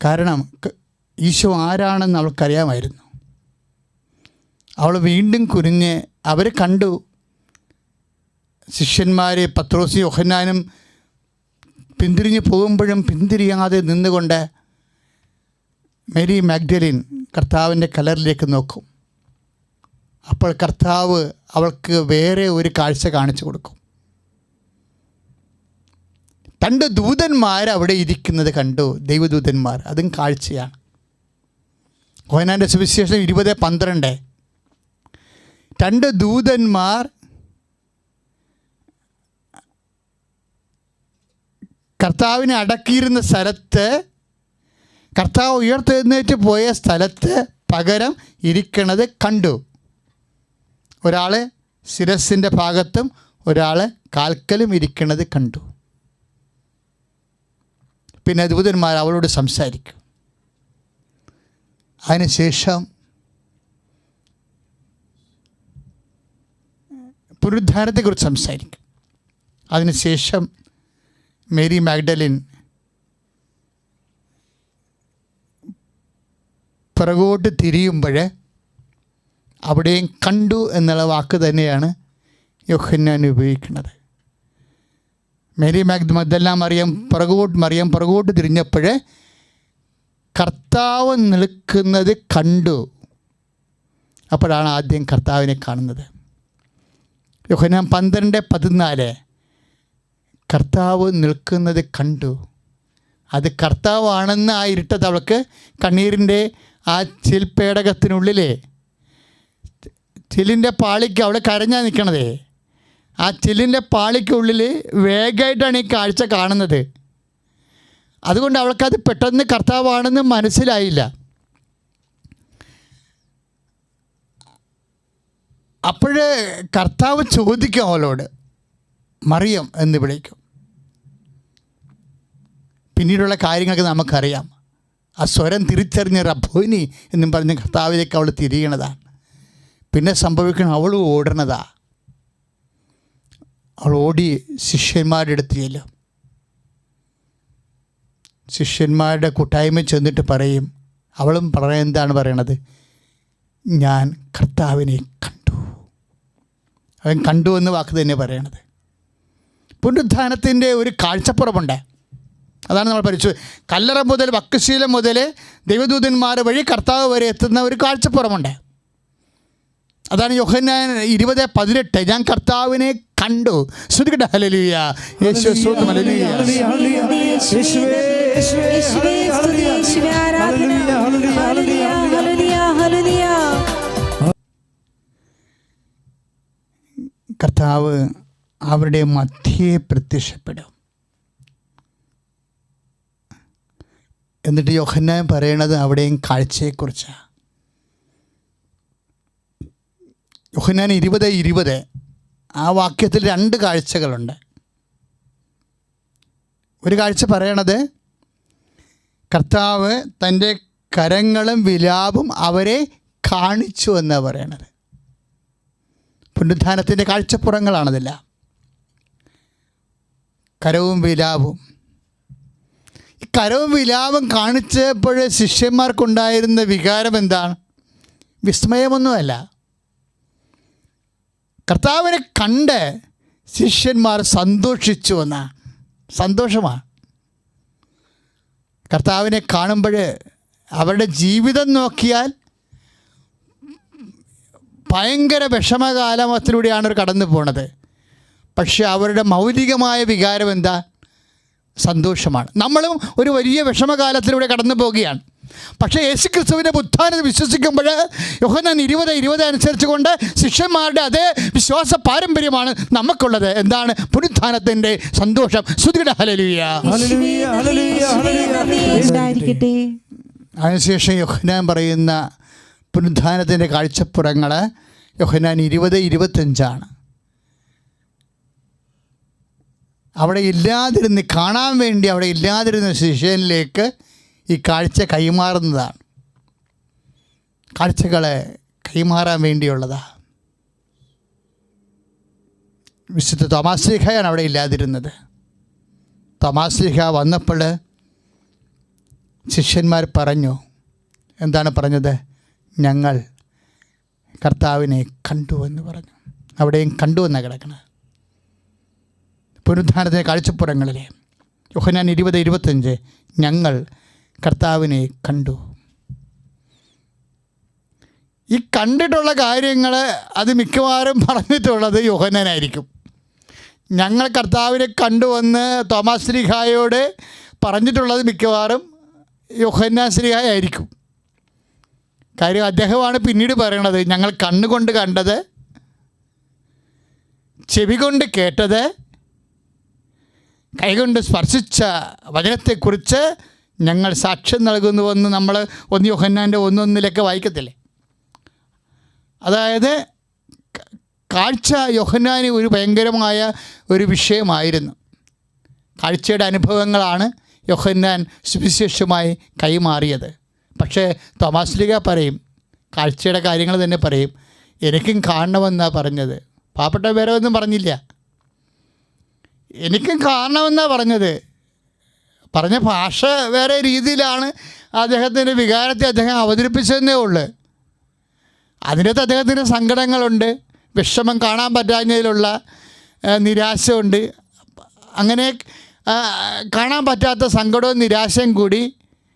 കാരണം ഈശോ ആരാണെന്ന് അവൾക്കറിയാമായിരുന്നു. അവൾ വീണ്ടും കുനിഞ്ഞ് അവർ കണ്ടു. ശിഷ്യന്മാർ പത്രോസും യോഹന്നാനും പിന്തിരിഞ്ഞ് പോകുമ്പോഴും പിന്തിരിയാതെ നിന്നുകൊണ്ട് മേരി മാഗ്ദലിൻ കർത്താവിൻ്റെ കല്ലറിലേക്ക് നോക്കും. അപ്പോൾ കർത്താവ് അവൾക്ക് വേറെ ഒരു കാഴ്ച കാണിച്ചു കൊടുക്കും. 2 ദൂതന്മാർ അവിടെ ഇരിക്കുന്നത് കണ്ടു. ദൈവദൂതന്മാർ, അതും കാഴ്ചയാണ്. യോഹന്നാൻ്റെ സുവിശേഷം 20:12 2 ദൂതന്മാർ കർത്താവിനെ അടക്കിയിരുന്ന സ്ഥലത്ത്, കർത്താവ് ഉയർത്തെഴുന്നേറ്റ് പോയ സ്ഥലത്ത് പകരം ഇരിക്കണത് കണ്ടു. ഒരാൾ ശിരസിൻ്റെ ഭാഗത്തും ഒരാൾ കാൽക്കലും ഇരിക്കണത് കണ്ടു. പിന്നെ ദൂതന്മാർ അവളോട് സംസാരിക്കും. അതിനുശേഷം പുനരുദ്ധാനത്തെക്കുറിച്ച് സംസാരിക്കും. അതിനുശേഷം മേരി മാഗ്ദലിൻ പിറകോട്ട് തിരിയുമ്പോൾ അവിടെയും കണ്ടു എന്നുള്ള വാക്ക് തന്നെയാണ് യോഹന്നാൻ ഉപയോഗിക്കുന്നത്. മേരി മഗ്ദല മറിയം പുറകോട്ട് തിരിഞ്ഞപ്പോൾ കർത്താവ് നിൽക്കുന്നത് കണ്ടു. അപ്പോഴാണ് ആദ്യം കർത്താവിനെ കാണുന്നത്. യോഹന്നാൻ 12:14 കർത്താവ് നിൽക്കുന്നത് കണ്ടു. അത് കർത്താവാണെന്ന് ആ ഇരുട്ടത്ത് അവൾക്ക് കണ്ണീരിൻ്റെ ആ ചിൽപ്പേടകത്തിനുള്ളിലെ ചില്ലിൻ്റെ പാളിക്ക് അവൾ കരഞ്ഞാൽ നിൽക്കണതേ. ആ ചില്ലിൻ്റെ പാളിക്കുള്ളിൽ വേഗമായിട്ടാണ് ഈ കാഴ്ച കാണുന്നത്. അതുകൊണ്ട് അവൾക്കത് പെട്ടെന്ന് കർത്താവാണെന്ന് മനസ്സിലായില്ല. അപ്പോഴ് കർത്താവ് ചോദിക്കും അവളോട്, മറിയം എന്ന് വിളിക്കും. പിന്നീടുള്ള കാര്യങ്ങളൊക്കെ നമുക്കറിയാം. ആ സ്വരം തിരിച്ചറിഞ്ഞ റബ്ബോനി എന്നും പറഞ്ഞ് കർത്താവിലേക്ക് അവൾ തിരിയണതാണ്. പിന്നെ സംഭവിക്കണം, അവൾ ഓടണതാ. അവൾ ഓടി ശിഷ്യന്മാരുടെ അടുത്ത് ചെല്ലും. ശിഷ്യന്മാരുടെ കൂട്ടായ്മ ചെന്നിട്ട് പറയും, അവളും എന്താണ് പറയണത്, ഞാൻ കർത്താവിനെ കണ്ടു. അവൻ കണ്ടു എന്ന് വാക്ക് തന്നെ പറയണത്. പുനരുത്ഥാനത്തിൻ്റെ ഒരു കാഴ്ചപ്പുറമുണ്ട്. അതാണ് നമ്മൾ പഠിച്ചത്. കല്ലറ മുതൽ വക്കശീലം മുതൽ ദൈവദൂതന്മാർ വഴി കർത്താവ് വരെ എത്തുന്ന ഒരു കാഴ്ചപ്പുറമുണ്ട്. അതാണ് യോഹന്നാൻ 20:18 ഞാൻ കർത്താവിനെ കണ്ടു. ശ്രുതികട്ടെ ഹല്ലേലൂയ. യേശുവേ സ്തോത്രം. ഹല്ലേലൂയ. കർത്താവ് അവരുടെ മധ്യേ പ്രത്യക്ഷപ്പെടും. എന്നിട്ട് യോഹന്നാൻ പറയണത് അവിടെയും കാഴ്ചയെക്കുറിച്ചാണ്. യോഹന്നാൻ 20:20 ആ വാക്യത്തിൽ 2 കാഴ്ചകളുണ്ട്. ഒരു കാഴ്ച പറയണത് കർത്താവ് തൻ്റെ കരങ്ങളും വിലാപും അവരെ കാണിച്ചു എന്നാണ് പറയണത്. പുനരുത്ഥാനത്തിൻ്റെ കാഴ്ചപ്പുറങ്ങളാണതെല്ലാം. കരവും വിലാപും. ഈ കരവും വിലാപും കാണിച്ചപ്പോൾ ശിഷ്യന്മാർക്കുണ്ടായിരുന്ന വികാരം എന്താണ്? വിസ്മയമൊന്നുമല്ല. കർത്താവിനെ കണ്ട് ശിഷ്യന്മാർ സന്തോഷിച്ചു എന്ന സന്തോഷമാണ്. കർത്താവിനെ കാണുമ്പോൾ അവരുടെ ജീവിതം നോക്കിയാൽ ഭയങ്കര വിഷമകാലത്തിലൂടെയാണ് അവർ കടന്നു പോണത്. പക്ഷെ അവരുടെ മൗലികമായ വികാരം എന്താ? സന്തോഷമാണ്. നമ്മളും ഒരു വലിയ വിഷമകാലത്തിലൂടെ കടന്നു പോവുകയാണ്. പക്ഷേ യേശുക്രിസ്തുവിൻ്റെ ഉത്ഥാനത്തിൽ വിശ്വസിക്കുമ്പോൾ യോഹന്നാൻ 20:20 അനുസരിച്ച് കൊണ്ട് ശിഷ്യന്മാരുടെ അതേ വിശ്വാസ പാരമ്പര്യമാണ് നമുക്കുള്ളത്. എന്താണ്? പുനരുത്ഥാനത്തിൻ്റെ സന്തോഷം. ശ്രുതികട്ടെ ഹല്ലേലൂയ. അതിനുശേഷം യോഹന്നാൻ പറയുന്ന പുനരുത്ഥാനത്തിൻ്റെ കാഴ്ചപ്പുറങ്ങൾ യോഹന്നാൻ 20:25 അവിടെ ഇല്ലാതിരുന്ന് കാണാൻ വേണ്ടി അവിടെ ഇല്ലാതിരുന്ന ശിഷ്യനിലേക്ക് ഈ കാഴ്ച കൈമാറുന്നതാണ്. കാഴ്ചകളെ കൈമാറാൻ വേണ്ടിയുള്ളതാണ്. വിശുദ്ധ തോമാസ് ശ്ലീഹയാണ് അവിടെ ഇല്ലാതിരുന്നത്. തോമാസ് ശ്ലീഹ വന്നപ്പോൾ ശിഷ്യന്മാർ പറഞ്ഞു, എന്താണ് പറഞ്ഞത്? ഞങ്ങൾ കർത്താവിനെ കണ്ടു എന്ന് പറഞ്ഞു. അവിടെയും കണ്ടു എന്നാണ് കിടക്കുന്നത്. പുനരുത്ഥാനത്തിൻ്റെ കാഴ്ചപ്പുറങ്ങളിലെ യോഹന്നാൻ 20:25 ഞങ്ങൾ കർത്താവിനെ കണ്ടു. ഈ കണ്ടിട്ടുള്ള കാര്യങ്ങൾ അത് മിക്കവാറും പറഞ്ഞിട്ടുള്ളത് യോഹന്നാനായിരിക്കും. ഞങ്ങൾ കർത്താവിനെ കണ്ടുവന്ന് തോമാസ് ശ്ലീഹായോട് പറഞ്ഞിട്ടുള്ളത് മിക്കവാറും യോഹന്നാൻ ശ്ലീഹായായിരിക്കും. കാര്യം അദ്ദേഹമാണ് പിന്നീട് പറയണത്, ഞങ്ങൾ കണ്ണുകൊണ്ട് കണ്ടത്, ചെവി കൊണ്ട് കേട്ടത്, കൈകൊണ്ട് സ്പർശിച്ച വചനത്തെക്കുറിച്ച് ഞങ്ങൾ സാക്ഷ്യം നൽകുന്നുവെന്ന് നമ്മൾ 1 യോഹന്നാൻ്റെ 1:1 വായിക്കത്തില്ലേ? അതായത് കാഴ്ച യോഹന്നാന് ഒരു ഭയങ്കരമായ ഒരു വിഷയമായിരുന്നു. കാഴ്ചയുടെ അനുഭവങ്ങളാണ് യോഹന്നാൻ സുവിശേഷമായി കൈമാറിയത്. പക്ഷേ തോമാസ് ശ്ലീഹ പറയും, കാഴ്ചയുടെ കാര്യങ്ങൾ തന്നെ പറയും, എനിക്കും കാണണമെന്നാണ് പറഞ്ഞത്. പാവപ്പെട്ട വേറെ ഒന്നും പറഞ്ഞില്ല, എനിക്കും കാണണമെന്നാണ് പറഞ്ഞത്. പറഞ്ഞ ഭാഷ വേറെ രീതിയിലാണ് അദ്ദേഹത്തിൻ്റെ വികാരത്തെ അദ്ദേഹം അവതരിപ്പിച്ചതെന്നേ ഉള്ളൂ. അതിനകത്ത് അദ്ദേഹത്തിൻ്റെ സങ്കടങ്ങളുണ്ട്, വിഷമം കാണാൻ പറ്റാഞ്ഞതിലുള്ള നിരാശയുണ്ട്. അങ്ങനെ കാണാൻ പറ്റാത്ത സങ്കടവും നിരാശയും കൂടി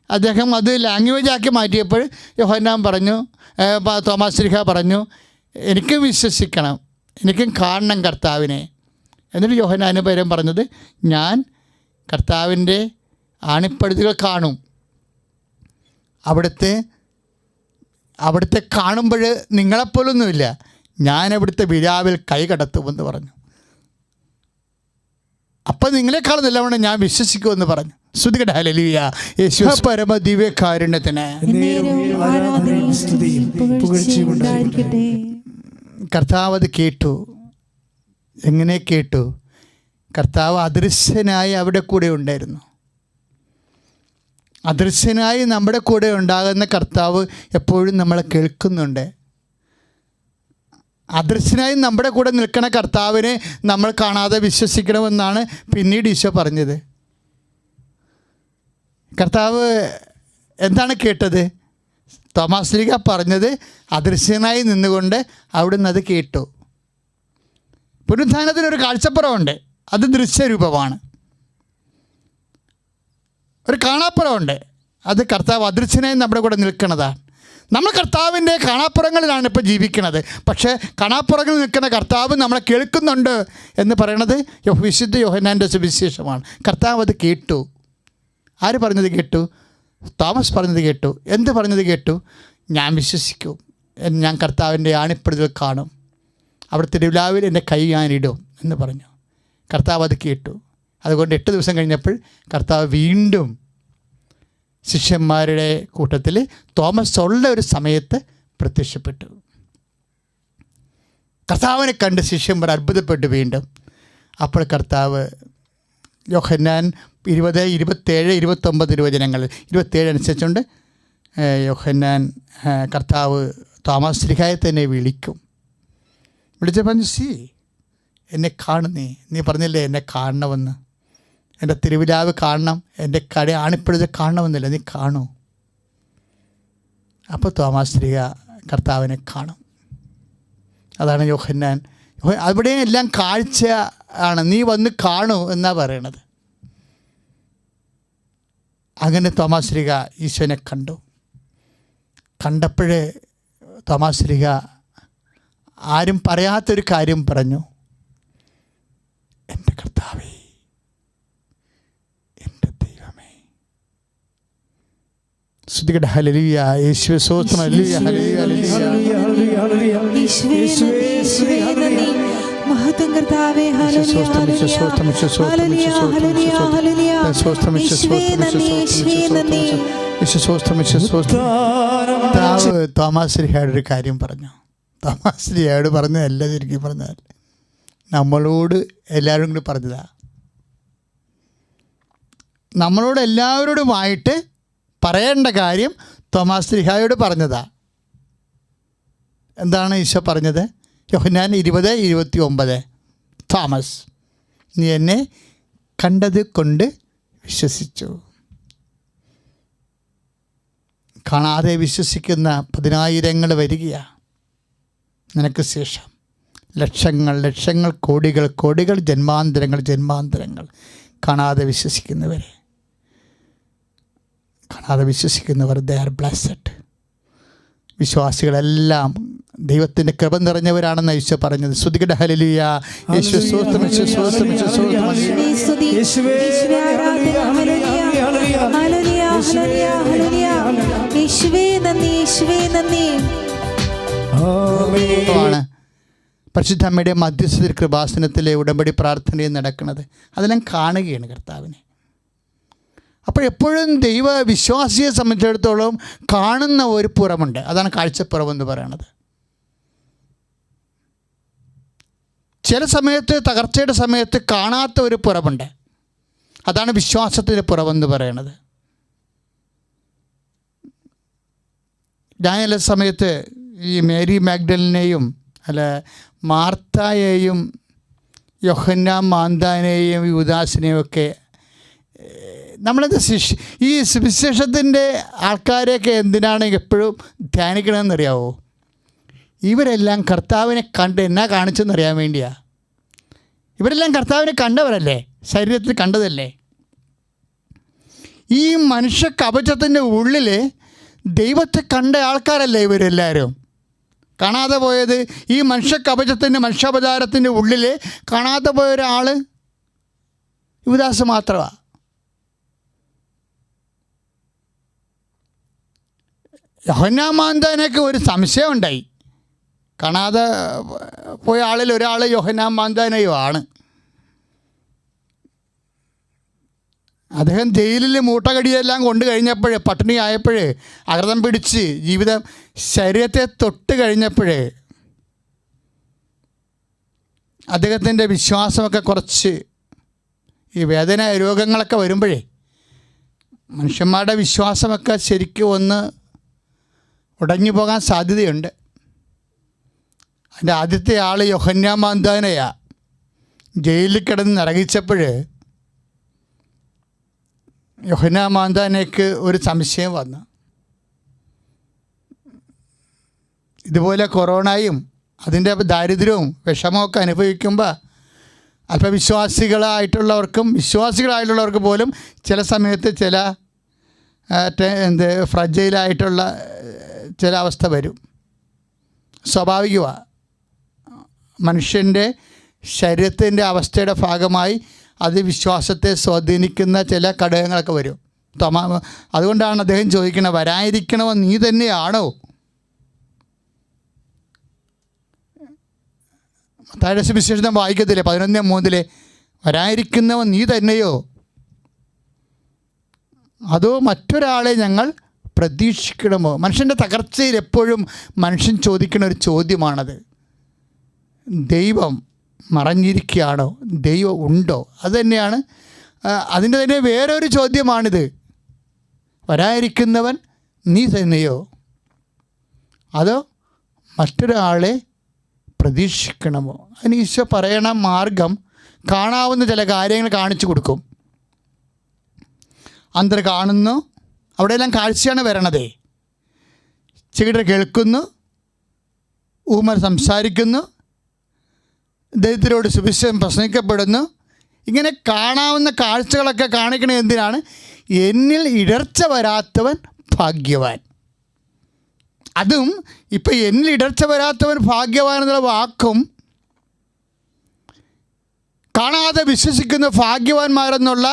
അദ്ദേഹം അത് ലാംഗ്വേജാക്കി മാറ്റിയപ്പോൾ യോഹന്നാൻ പറഞ്ഞു, തോമാസ് ശ്ലീഹ പറഞ്ഞു, എനിക്കും വിശ്വസിക്കണം, എനിക്കും കാണണം കർത്താവിനെ. എന്നിട്ട് യോഹന്നാന് പകരം പറഞ്ഞത്, ഞാൻ കർത്താവിൻ്റെ ആണിപ്പഴുതുകൾ കാണും, അവിടുത്തെ കാണുമ്പോൾ നിങ്ങളെപ്പോലൊന്നുമില്ല, ഞാൻ അവിടുത്തെ പിതാവിൽ കൈ കടത്തുമെന്ന് പറഞ്ഞു. അപ്പം നിങ്ങളെ കാണുന്നില്ല, ഞാൻ വിശ്വസിക്കുമെന്ന് പറഞ്ഞു. സ്തുതിക്കട്ടെ, ഹല്ലേലൂയ. യേശു പരമ ദിവ്യകാരുണ്യത്തിന് കർത്താവ് അത് കേട്ടു. എങ്ങനെ കേട്ടു? കർത്താവ് അദൃശ്യനായി അവിടെ കൂടെ ഉണ്ടായിരുന്നു. അദൃശ്യനായി നമ്മുടെ കൂടെ ഉണ്ടാകുന്ന കർത്താവ് എപ്പോഴും നമ്മളെ കേൾക്കുന്നുണ്ട്. അദൃശ്യനായി നമ്മുടെ കൂടെ നിൽക്കുന്ന കർത്താവിനെ നമ്മൾ കാണാതെ വിശ്വസിക്കണമെന്നാണ് പിന്നീട് ഈശോ പറഞ്ഞത്. കർത്താവ് എന്താണ് കേട്ടത്? തോമാസ് ശ്ലീഹ പറഞ്ഞത് അദൃശ്യനായി നിന്നുകൊണ്ട് അവിടുന്ന് അത് കേട്ടു. പുനരുത്ഥാനത്തിനൊരു കാഴ്ചപ്പുറമുണ്ട്, അത് ദൃശ്യരൂപമാണ്. ഒരു കാണാപ്പുറമുണ്ട്, അത് കർത്താവ് അദൃശ്യനായി നമ്മുടെ കൂടെ നിൽക്കുന്നതാണ്. നമ്മൾ കർത്താവിൻ്റെ കാണാപ്പുറങ്ങളിലാണ് ഇപ്പോൾ ജീവിക്കുന്നത്. പക്ഷേ കാണാപ്പുറങ്ങളിൽ നിൽക്കുന്ന കർത്താവ് നമ്മളെ കേൾക്കുന്നുണ്ട് എന്ന് പറയണത് വിശുദ്ധ യോഹന്നാൻ്റെ സുവിശേഷമാണ്. കർത്താവ് അത് കേട്ടു. ആര് പറഞ്ഞത് കേട്ടു? തോമസ് പറഞ്ഞത് കേട്ടു. എന്ത് പറഞ്ഞത് കേട്ടു? ഞാൻ വിശ്വസിക്കും, ഞാൻ കർത്താവിൻ്റെ ആണിപ്പഴുതുകൾ കാണും, അവിടുത്തെ തിരുവിലാവിൽ എൻ്റെ കൈ ഞാനിടും എന്ന് പറഞ്ഞു. കർത്താവ് അത് കേട്ടു. അതുകൊണ്ട് 8 ദിവസം കഴിഞ്ഞപ്പോൾ കർത്താവ് വീണ്ടും ശിഷ്യന്മാരുടെ കൂട്ടത്തിൽ തോമസ് ഉള്ള ഒരു സമയത്ത് പ്രത്യക്ഷപ്പെട്ടു. കർത്താവിനെ കണ്ട് ശിഷ്യന്മാർ അത്ഭുതപ്പെട്ടു വീണ്ടും. അപ്പോൾ കർത്താവ് യോഹന്നാൻ 20, 27, 29 വചനങ്ങളിൽ 27 അനുസരിച്ചുകൊണ്ട് യോഹന്നാൻ കർത്താവ് തോമസ് ശ്ലീഹായെ തന്നെ വിളിക്കും. വിളിച്ചപ്പോൾ എന്നെ കാണുന്നേ, നീ പറഞ്ഞില്ലേ എന്നെ കാണണമെന്ന്, എൻ്റെ തിരുവിലാവ് കാണണം, എൻ്റെ കട ആണിപ്പഴുത് കാണണമെന്നില്ല, നീ കാണൂ. അപ്പോൾ തോമാസ് ശ്ലീഹ കർത്താവിനെ കാണും. അതാണ് യോഹന്നാൻ. അവിടെ എല്ലാം കാഴ്ച ആണ്, നീ വന്ന് കാണൂ എന്നാണ് പറയണത്. അങ്ങനെ തോമാസ് ശ്ലീഹ ഈശോനെ കണ്ടു. കണ്ടപ്പോഴേ തോമാസ് ശ്ലീഹ ആരും പറയാത്തൊരു കാര്യം പറഞ്ഞു, എൻ്റെ കർത്താവേ, എൻ്റെ ദൈവമേ. സ്തുതിക്കട്ടെ, ഹല്ലേലൂയ. യേശുവേ സ്തോത്രം, ഹല്ലേലൂയ, ഹല്ലേലൂയ, ഹല്ലേലൂയ. മഹത്വം കർത്താവേ, ഹല്ലേലൂയ, ഹല്ലേലൂയ, ഹല്ലേലൂയ, ഹല്ലേലൂയ. തോമാസ് ശ്ലീഹയോട് ഒരു കാര്യം പറഞ്ഞു. തോമാസ് ശ്ലീഹയോട് പറഞ്ഞതല്ല, ശരിക്കും പറഞ്ഞാൽ നമ്മളോട് എല്ലാവരും കൂടി പറഞ്ഞതാ. നമ്മളോട് എല്ലാവരോടുമായിട്ട് പറയേണ്ട കാര്യം തോമാസ് ശ്ലീഹയോട് പറഞ്ഞതാ. എന്താണ് ഈശോ പറഞ്ഞത്? യോഹന്നാൻ 20, 29. തോമസ്, നീ എന്നെ കണ്ടത് കൊണ്ട് വിശ്വസിച്ചു. കാണാതെ വിശ്വസിക്കുന്ന 10,000 വരികയാണ് നിനക്ക് ശേഷം. ലക്ഷങ്ങൾ ലക്ഷങ്ങൾ, കോടികൾ കോടികൾ, ജന്മാന്തരങ്ങൾ ജന്മാന്തരങ്ങൾ. കാണാതെ വിശ്വസിക്കുന്നവർ ദേ ആർ ബ്ലെസ്ഡ്. വിശ്വാസികളെല്ലാം ദൈവത്തിൻ്റെ കൃപ നിറഞ്ഞവരാണെന്ന് ഈശോ പറഞ്ഞത്. സ്തുതിക്കട്ടെ, ഹല്ലേലൂയ. യേശുവേ സ്തോത്രം, യേശുവേ സ്തോത്രം, യേശുവേ സ്തോത്രം. പരിശുദ്ധ അമ്മയുടെ മധ്യസ്ഥ കൃപാസനത്തിലെ ഉടമ്പടി പ്രാർത്ഥനയും നടക്കുന്നത്. അതെല്ലാം കാണുകയാണ് കർത്താവിനെ. അപ്പോൾ എപ്പോഴും ദൈവ വിശ്വാസിയെ സംബന്ധിച്ചിടത്തോളം കാണുന്ന ഒരു പുറമുണ്ട്, അതാണ് കാഴ്ചപ്പുറമെന്ന് പറയണത്. ചില സമയത്ത് തകർച്ചയുടെ സമയത്ത് കാണാത്ത ഒരു പുറമുണ്ട്, അതാണ് വിശ്വാസത്തിൻ്റെ പുറമെന്ന് പറയണത്. ഞാൻ ചില സമയത്ത് ഈ മേരി മാഗ്ഡലിനെയും മാർത്തായെയും യോഹന്നാൻ മാന്താനെയും യൂദാസിനെയും ഒക്കെ നമ്മളത് ഈ സുവിശേഷത്തിൻ്റെ ആൾക്കാരെയൊക്കെ എന്തിനാണ് എപ്പോഴും ധ്യാനിക്കണമെന്നറിയാവോ? ഇവരെല്ലാം കർത്താവിനെ കണ്ട് എന്നാ കാണിച്ചെന്നറിയാൻ വേണ്ടിയാണ്. ഇവരെല്ലാം കർത്താവിനെ കണ്ടവരല്ലേ, ശരീരത്തിൽ കണ്ടതല്ലേ. ഈ മനുഷ്യ കവചത്തിൻ്റെ ഉള്ളിൽ ദൈവത്തെ കണ്ട ആൾക്കാരല്ലേ ഇവരെല്ലാവരും. കാണാതെ പോയത് ഈ മനുഷ്യ കവചത്തിൻ്റെ മനുഷ്യാവതാരത്തിൻ്റെ ഉള്ളിൽ കാണാതെ പോയ ഒരാൾ യൂദാസ് മാത്രമാണ്. യോഹന്നാൻ ഒരു സംശയം ഉണ്ടായി. കാണാതെ പോയ ആളിൽ ഒരാൾ യോഹന്നാൻ മാന്താനയുമാണ്. അദ്ദേഹം ജയിലിൽ മൂട്ടകടിയെല്ലാം കൊണ്ട് കഴിഞ്ഞപ്പോൾ, പട്ടിണി ആയപ്പോൾ, അകൃതം പിടിച്ച് ജീവിതം ശരീരത്തെ തൊട്ട് കഴിഞ്ഞപ്പോൾ അദ്ദേഹത്തിൻ്റെ വിശ്വാസമൊക്കെ കുറച്ച് ഈ വേദന രോഗങ്ങളൊക്കെ വരുമ്പോഴേ മനുഷ്യന്മാരുടെ വിശ്വാസമൊക്കെ ശരിക്കും ഒന്ന് ഉടഞ്ഞു പോകാൻ സാധ്യതയുണ്ട്. അതിൻ്റെ ആദ്യത്തെ ആൾ യോഹന്നാൻ മാന്താനയാണ്. ജയിലിൽ കിടന്ന് നരകിച്ചപ്പോൾ യോഹന്നാൻ മാന്താനയ്ക്ക് ഒരു സംശയം വന്നു. ഇതുപോലെ കൊറോണയും അതിൻ്റെ ദാരിദ്ര്യവും വിഷമമൊക്കെ അനുഭവിക്കുമ്പോൾ വിശ്വാസികളായിട്ടുള്ളവർക്ക് പോലും ചില സമയത്ത് ചില ഫ്രജൈലായിട്ടുള്ള ചില അവസ്ഥ വരും. സ്വാഭാവികമാണ്. മനുഷ്യൻ്റെ ശരീരത്തിൻ്റെ അവസ്ഥയുടെ ഭാഗമായി അത് വിശ്വാസത്തെ സ്വാധീനിക്കുന്ന ചില ഘടകങ്ങളൊക്കെ വരും. അതുകൊണ്ടാണ് അദ്ദേഹം ചോദിക്കുന്നത്, വരാനിരിക്കണമോ നീ തന്നെയാണോ? മത്തായിയുടെ സുവിശേഷം വായിക്കത്തില്ലേ 11:3, വരാനിരിക്കുന്നവൻ നീ തന്നെയോ അതോ മറ്റൊരാളെ ഞങ്ങൾ പ്രതീക്ഷിക്കണമോ? മനുഷ്യൻ്റെ തകർച്ചയിൽ എപ്പോഴും മനുഷ്യൻ ചോദിക്കുന്ന ഒരു ചോദ്യമാണത്. ദൈവം മറഞ്ഞിരിക്കുകയാണോ? ദൈവം ഉണ്ടോ? അതുതന്നെയാണ് അതിൻ്റെ തന്നെ വേറൊരു ചോദ്യമാണിത്. വരാനിരിക്കുന്നവൻ നീ തന്നെയോ അതോ മറ്റൊരാളെ പ്രതീക്ഷിക്കണമോ? അതിന് ഈശോ പറയണ മാർഗം കാണാവുന്ന ചില കാര്യങ്ങൾ കാണിച്ചു കൊടുക്കും. അന്തർ കാണുന്നു, അവിടെയെല്ലാം കാഴ്ചയാണ് വരണതേ. ചെകിടർ കേൾക്കുന്നു, ഊമർ സംസാരിക്കുന്നു, ദരിദ്രരോട് സുവിശേഷം പ്രസംഗിക്കപ്പെടുന്നു. ഇങ്ങനെ കാണാവുന്ന കാഴ്ചകളൊക്കെ കാണിക്കണത് എന്തിനാണ്? എന്നിൽ ഇടർച്ച വരാത്തവൻ ഭാഗ്യവാൻ. അതും ഇപ്പം എന്നിൽ ഇടർച്ച വരാത്തവൻ ഭാഗ്യവാൻ എന്നുള്ള വാക്കും കാണാതെ വിശ്വസിക്കുന്ന ഭാഗ്യവാന്മാരെന്നുള്ള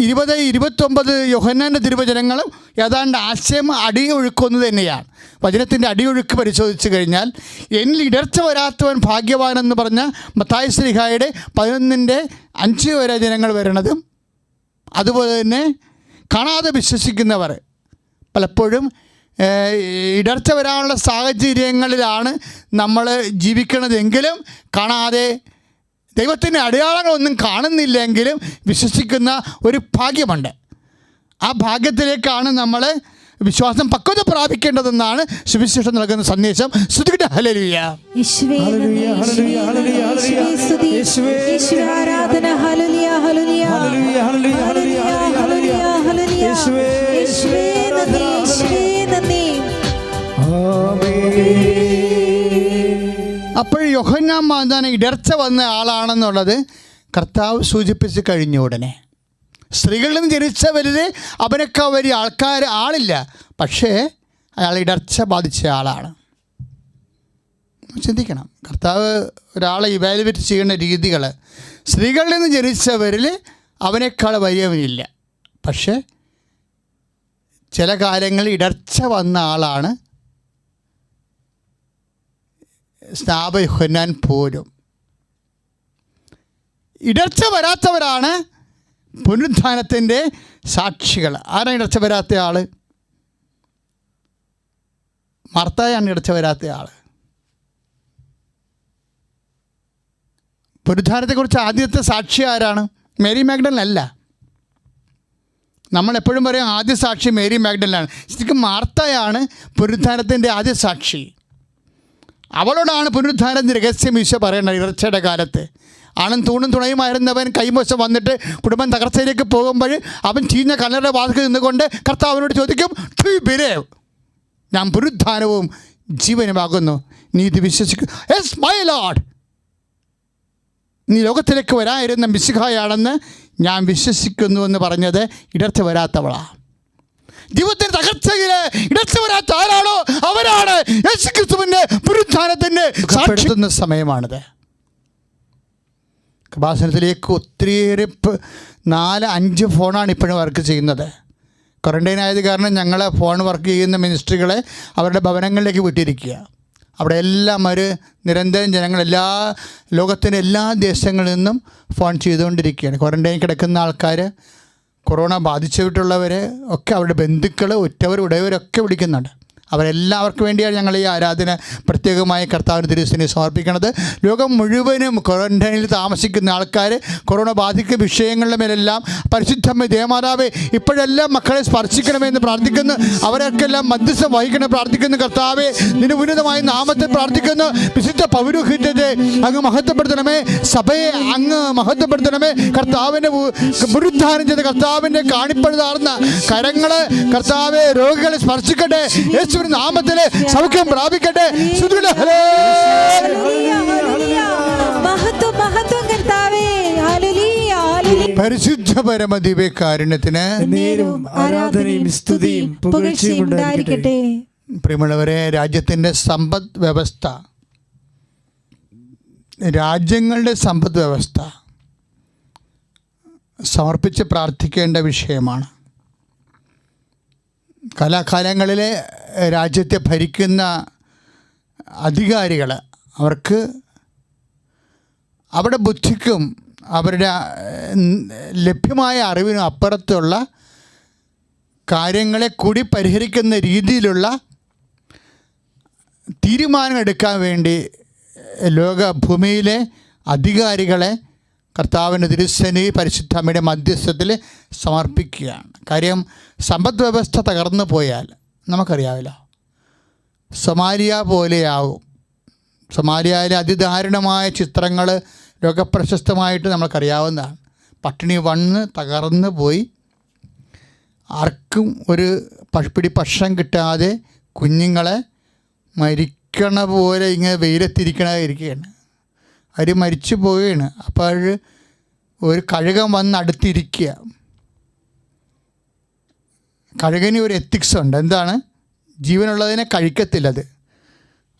20-29 യോഹന്നാൻ്റെ തിരുവചനങ്ങളും ഏതാണ്ട് ആശയം അടിയൊഴുക്കൊന്നു തന്നെയാണ്. വചനത്തിൻ്റെ അടിയൊഴുക്ക് പരിശോധിച്ച് കഴിഞ്ഞാൽ എന്നിൽ ഇടർച്ച വരാത്തവൻ ഭാഗ്യവാൻ എന്ന് പറഞ്ഞ മത്തായി ശ്ലീഹായുടെ 11:5 വരെ ജനങ്ങൾ വരണതും, അതുപോലെ തന്നെ കാണാതെ വിശ്വസിക്കുന്നവർ പലപ്പോഴും ഇടർച്ച വരാനുള്ള സാഹചര്യങ്ങളിലാണ് നമ്മൾ ജീവിക്കണതെങ്കിലും കാണാതെ ദൈവത്തിൻ്റെ അടയാളങ്ങളൊന്നും കാണുന്നില്ലെങ്കിലും വിശ്വസിക്കുന്ന ഒരു ഭാഗ്യമുണ്ട്. ആ ഭാഗ്യത്തിലേക്കാണ് നമ്മൾ വിശ്വാസം പക്വത പ്രാപിക്കേണ്ടതെന്നാണ് സുവിശേഷം നൽകുന്ന സന്ദേശം. സ്തുതിക്കട്ടെ, ഹല്ലേലൂയ. യേശുവേ നന്ദി, യേശുവേ സ്തുതി, യേശുവേ ആരാധന. ഹല്ലേലൂയ, ഹല്ലേലൂയ, ഹല്ലേലൂയ, ഹല്ലേലൂയ, ഹല്ലേലൂയ, ഹല്ലേലൂയ. യേശുവേ നന്ദി, യേശുവേ നന്ദി. അപ്പോൾ യോഹന്നാൻ മാന്താന ഇടർച്ച വന്ന ആളാണെന്നുള്ളത് കർത്താവ് സൂചിപ്പിച്ച് കഴിഞ്ഞ ഉടനെ സ്ത്രീകളിൽ നിന്ന് ജനിച്ചവരിൽ അവനൊക്കെ വലിയ ആളില്ല, പക്ഷേ അയാൾ ഇടർച്ച ബാധിച്ച ആളാണ്. ചിന്തിക്കണം, കർത്താവ് ഒരാളെ ഇവാലുവേറ്റ് ചെയ്യുന്ന രീതികൾ. സ്ത്രീകളിൽ നിന്ന് ജനിച്ചവരിൽ അവനേക്കാൾ വലിയവനില്ല, പക്ഷേ ചില കാര്യങ്ങളിൽ ഇടർച്ച വന്ന ആളാണ് സ്നാപക യോഹന്നാൻ പോലും. ഇടർച്ച വരാത്തവരാണ് പുനരുത്ഥാനത്തിൻ്റെ സാക്ഷികൾ. ആരാണ് ഇടർച്ച വരാത്ത ആൾ? മർത്തായാണ് ഇടർച്ച വരാത്ത ആൾ. പുനരുത്ഥാനത്തെക്കുറിച്ച് ആദ്യത്തെ സാക്ഷി ആരാണ്? മേരി മാഗ്ഡലൻ അല്ല. നമ്മളെപ്പോഴും പറയും ആദ്യ സാക്ഷി മേരി മാഗ്ഡലനാണ്. ശരിക്കും മാർത്തയാണ് പുനരുത്ഥാനത്തിൻ്റെ ആദ്യ സാക്ഷി. അവളോടാണ് പുനരുത്ഥാനത്തിൻ്റെ രഹസ്യം ഈശോ പറയേണ്ടത്. ഇടർച്ചയുടെ കാലത്ത് ആണും തൂണും തുണയുമായിരുന്നവൻ കൈമോശം വന്നിട്ട് കുടുംബം തകർച്ചയിലേക്ക് പോകുമ്പോൾ അവൻ ചീഞ്ഞ കല്ലറയുടെ വാതിൽക്കൽ നിന്നുകൊണ്ട് കർത്താവിനോട് ചോദിക്കും, ഞാൻ പുനരുത്ഥാനവും ജീവനുമാകുന്നു, നീ ഇത് വിശ്വസിക്കും. Yes my Lord. നീ ലോകത്തിലേക്ക് വരാനിരുന്ന മിശിഹായാണെന്ന് ഞാൻ വിശ്വസിക്കുന്നു എന്ന് പറഞ്ഞത് ഇടർച്ച വരാത്തവളാണ്. ജീവിതത്തിന് തകർച്ചയിൽ ഇടർച്ച വരാത്ത ആരാണോ അവരാണ് യേശുക്രിസ്തുവിന്റെ പുനരുത്ഥാനത്തിന് സാക്ഷ്യപ്പെടുത്തുന്ന സമയമാണിത്. കൃപാസനത്തിലേക്ക് ഒത്തിരിയേറെ 4-5 ഫോണാണ് ഇപ്പോഴും വർക്ക് ചെയ്യുന്നത്. ക്വാറന്റൈൻ ആയത് കാരണം ഞങ്ങൾ ഫോൺ വർക്ക് ചെയ്യുന്ന മിനിസ്ട്രികളെ അവരുടെ ഭവനങ്ങളിലേക്ക് വിട്ടിരിക്കുക. അവിടെ എല്ലാം ഒരു നിരന്തരം ജനങ്ങൾ ലോകത്തിൻ്റെ എല്ലാ ദേശങ്ങളിൽ നിന്നും ഫോൺ ചെയ്തുകൊണ്ടിരിക്കുകയാണ്. ക്വാറന്റൈൻ കിടക്കുന്ന ആൾക്കാർ, കൊറോണ ബാധിച്ചിട്ടുള്ളവർ ഒക്കെ, അവരുടെ ബന്ധുക്കൾ, ഉറ്റവർ, ഉടയവരൊക്കെ വിളിക്കുന്നുണ്ട്. അവരെല്ലാവർക്കും വേണ്ടിയാണ് ഞങ്ങൾ ഈ ആരാധന പ്രത്യേകമായി കർത്താവിന് തിരുസന്നിധിയിൽ സമർപ്പിക്കുന്നത്. ലോകം മുഴുവനും ക്വാറന്റൈനിൽ താമസിക്കുന്ന ആൾക്കാർ, കൊറോണ ബാധിക്കുന്ന വിഷയങ്ങളുടെ മേലെല്ലാം പരിശുദ്ധമ്മ ദേവമാതാവേ ഇപ്പോഴെല്ലാം മക്കളെ സ്പർശിക്കണമെന്ന് പ്രാർത്ഥിക്കുന്നു. അവരൊക്കെല്ലാം മധ്യസ്ഥം വഹിക്കണം പ്രാർത്ഥിക്കുന്നു. കർത്താവെ നിന്റെ ഉന്നതമായ നാമത്തെ പ്രാർത്ഥിക്കുന്നു. വിശുദ്ധ പൗരോഹിത്യത്തെ അങ്ങ് മഹത്വപ്പെടുത്തണമേ, സഭയെ അങ്ങ് മഹത്വപ്പെടുത്തണമേ. കർത്താവിൻ്റെ പുനരുദ്ധാനം ചെയ്ത കർത്താവിൻ്റെ കാണിപ്പഴുതാർന്ന കരങ്ങൾ കർത്താവെ രോഗികളെ സ്പർശിക്കട്ടെ. നാമത്തിലെ സൗഖ്യം പ്രാപിക്കട്ടെ. പരിശുദ്ധ പരമദിവ്യകാരുണ്യത്തിന് ആരാധനയും സ്തുതിയും പുകഴ്ചയും ഉണ്ടായിരിക്കട്ടെ. പ്രിയമുള്ളവരെ, രാജ്യത്തിൻ്റെ സമ്പദ് വ്യവസ്ഥ, രാജ്യങ്ങളുടെ സമ്പദ് വ്യവസ്ഥ സമർപ്പിച്ച് പ്രാർത്ഥിക്കേണ്ട വിഷയമാണ്. കാലാകാലങ്ങളിലെ രാജ്യത്തെ ഭരിക്കുന്ന അധികാരികൾ അവർക്ക് അവരുടെ ബുദ്ധിക്കും അവരുടെ ലഭ്യമായ അറിവിനും അപ്പുറത്തുള്ള കാര്യങ്ങളെ കൂടി പരിഹരിക്കുന്ന രീതിയിലുള്ള തീരുമാനങ്ങൾ എടുക്കാൻ വേണ്ടി ലോകഭൂമിയിലെ അധികാരികളെ കർത്താവിൻ്റെ തിരുസന്നിധി പരിശുദ്ധമ്മയുടെ മധ്യസ്ഥത്തിൽ സമർപ്പിക്കുകയാണ്. കാര്യം സമ്പദ് വ്യവസ്ഥ തകർന്നു പോയാൽ നമുക്കറിയാമല്ലോ, സൊമാലിയ പോലെയാവും. സൊമാലിയയിലെ അതിദാരുണമായ ചിത്രങ്ങൾ ലോകപ്രശസ്തമായിട്ട് നമ്മൾക്കറിയാവുന്നതാണ്. പട്ടിണി വന്ന് തകർന്നു പോയി, ആർക്കും ഒരു പിടി ഭക്ഷണം കിട്ടാതെ കുഞ്ഞുങ്ങളെ മരിക്കണ പോലെ ഇങ്ങനെ വെയിലത്തിരിക്കണമായിരിക്കുകയാണ്. അവർ മരിച്ചു പോവുകയാണ്. അപ്പോൾ ഒരു കഴുകൻ വന്ന് അടുത്തിരിക്കുക. കഴുകന് ഒരു എത്തിക്സ് ഉണ്ട്. എന്താണ്? ജീവനുള്ളതിനെ കഴിക്കത്തില്ലത്.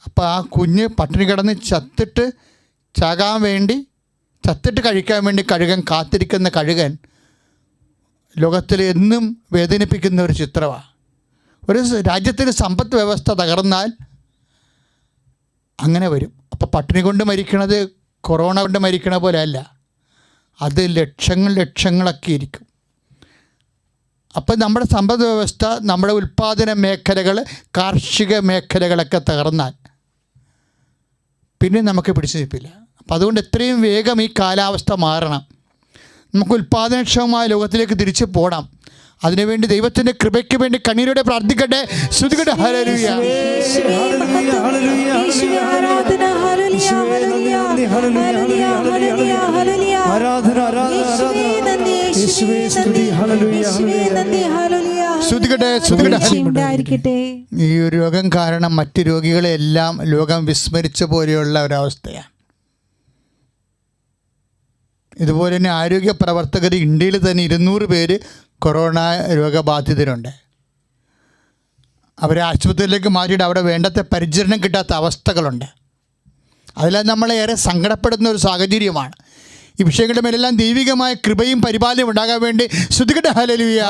അപ്പോൾ ആ കുഞ്ഞ് പട്ടിണി കിടന്ന് ചത്തിട്ട് കഴിക്കാൻ വേണ്ടി കഴുകൻ കാത്തിരിക്കുന്ന കഴുകൻ ലോകത്തിൽ എന്നും വേദനിപ്പിക്കുന്ന ഒരു ചിത്രമാണ്. ഒരു രാജ്യത്തിന് സമ്പദ് വ്യവസ്ഥ തകർന്നാൽ അങ്ങനെ വരും. അപ്പോൾ പട്ടിണി കൊണ്ട് മരിക്കണത് കൊറോണ കൊണ്ട് മരിക്കണ പോലെ അല്ല, അത് ലക്ഷങ്ങളൊക്കെ ഇരിക്കും. അപ്പം നമ്മുടെ സമ്പദ് വ്യവസ്ഥ, നമ്മുടെ ഉൽപ്പാദന മേഖലകൾ, കാർഷിക മേഖലകളൊക്കെ തകർന്നാൽ പിന്നെ നമുക്ക് പിടിച്ചു നിൽപ്പില്ല. അപ്പം അതുകൊണ്ട് എത്രയും വേഗം ഈ കാലാവസ്ഥ മാറണം. നമുക്ക് ഉൽപ്പാദനക്ഷമമായ ലോകത്തിലേക്ക് തിരിച്ചു പോകണം. അതിനുവേണ്ടി ദൈവത്തിൻ്റെ കൃപയ്ക്ക് വേണ്ടി കണ്ണീരോടെ പ്രാർത്ഥിക്കട്ടെ. ശ്രുതികട്ടെ. ഹല്ലേലൂയ, ഈ ഒരു രോഗം കാരണം മറ്റ് രോഗികളെല്ലാം ലോകം വിസ്മരിച്ച പോലെയുള്ള ഒരവസ്ഥയാണ്. ഇതുപോലെ തന്നെ ആരോഗ്യ പ്രവർത്തകർ ഇന്ത്യയിൽ തന്നെ 200 പേര് കൊറോണ രോഗബാധിതരുണ്ട്. അവരെ ആശുപത്രിയിലേക്ക് മാറ്റിയിട്ട് അവിടെ വേണ്ടത്തെ പരിചരണം കിട്ടാത്ത അവസ്ഥകളുണ്ട്. അതെല്ലാം നമ്മളെ ഏറെ സങ്കടപ്പെടുന്ന ഒരു സാഹചര്യമാണ്. ഈ വിഷയങ്ങളുടെ മേലെല്ലാം ദൈവികമായ കൃപയും പരിപാലനയും ഉണ്ടാകാൻ വേണ്ടി ശ്രുതികട്ടെ. ഹല്ലേലൂയ,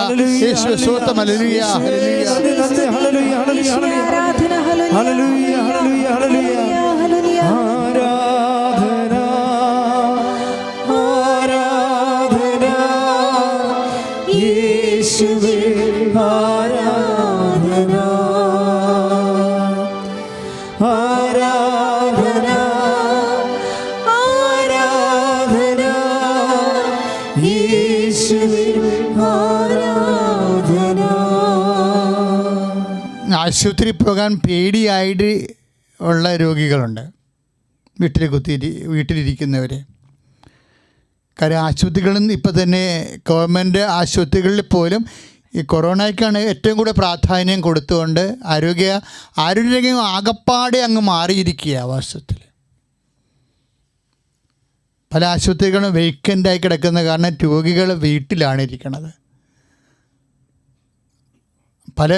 യേശുവേ സ്തോത്രം. ഹല്ലേലൂയ, ആശുപത്രി പോകാൻ പേടിയായിട്ട് ഉള്ള രോഗികളുണ്ട്, വീട്ടിലിരിക്കുന്നവർ. കാര്യം ആശുപത്രികളിൽ നിന്ന് ഇപ്പോൾ തന്നെ ഗവൺമെൻറ് ആശുപത്രികളിൽ പോലും ഈ കൊറോണയ്ക്കാണ് ഏറ്റവും കൂടുതൽ പ്രാധാന്യം കൊടുത്തുകൊണ്ട് ആരോഗ്യം ആകപ്പാടെ അങ്ങ് മാറിയിരിക്കുക വാസ്തവത്തിൽ. പല ആശുപത്രികളും വേക്കൻ്റായി കിടക്കുന്ന കാരണം രോഗികൾ വീട്ടിലാണ് ഇരിക്കുന്നത്. പല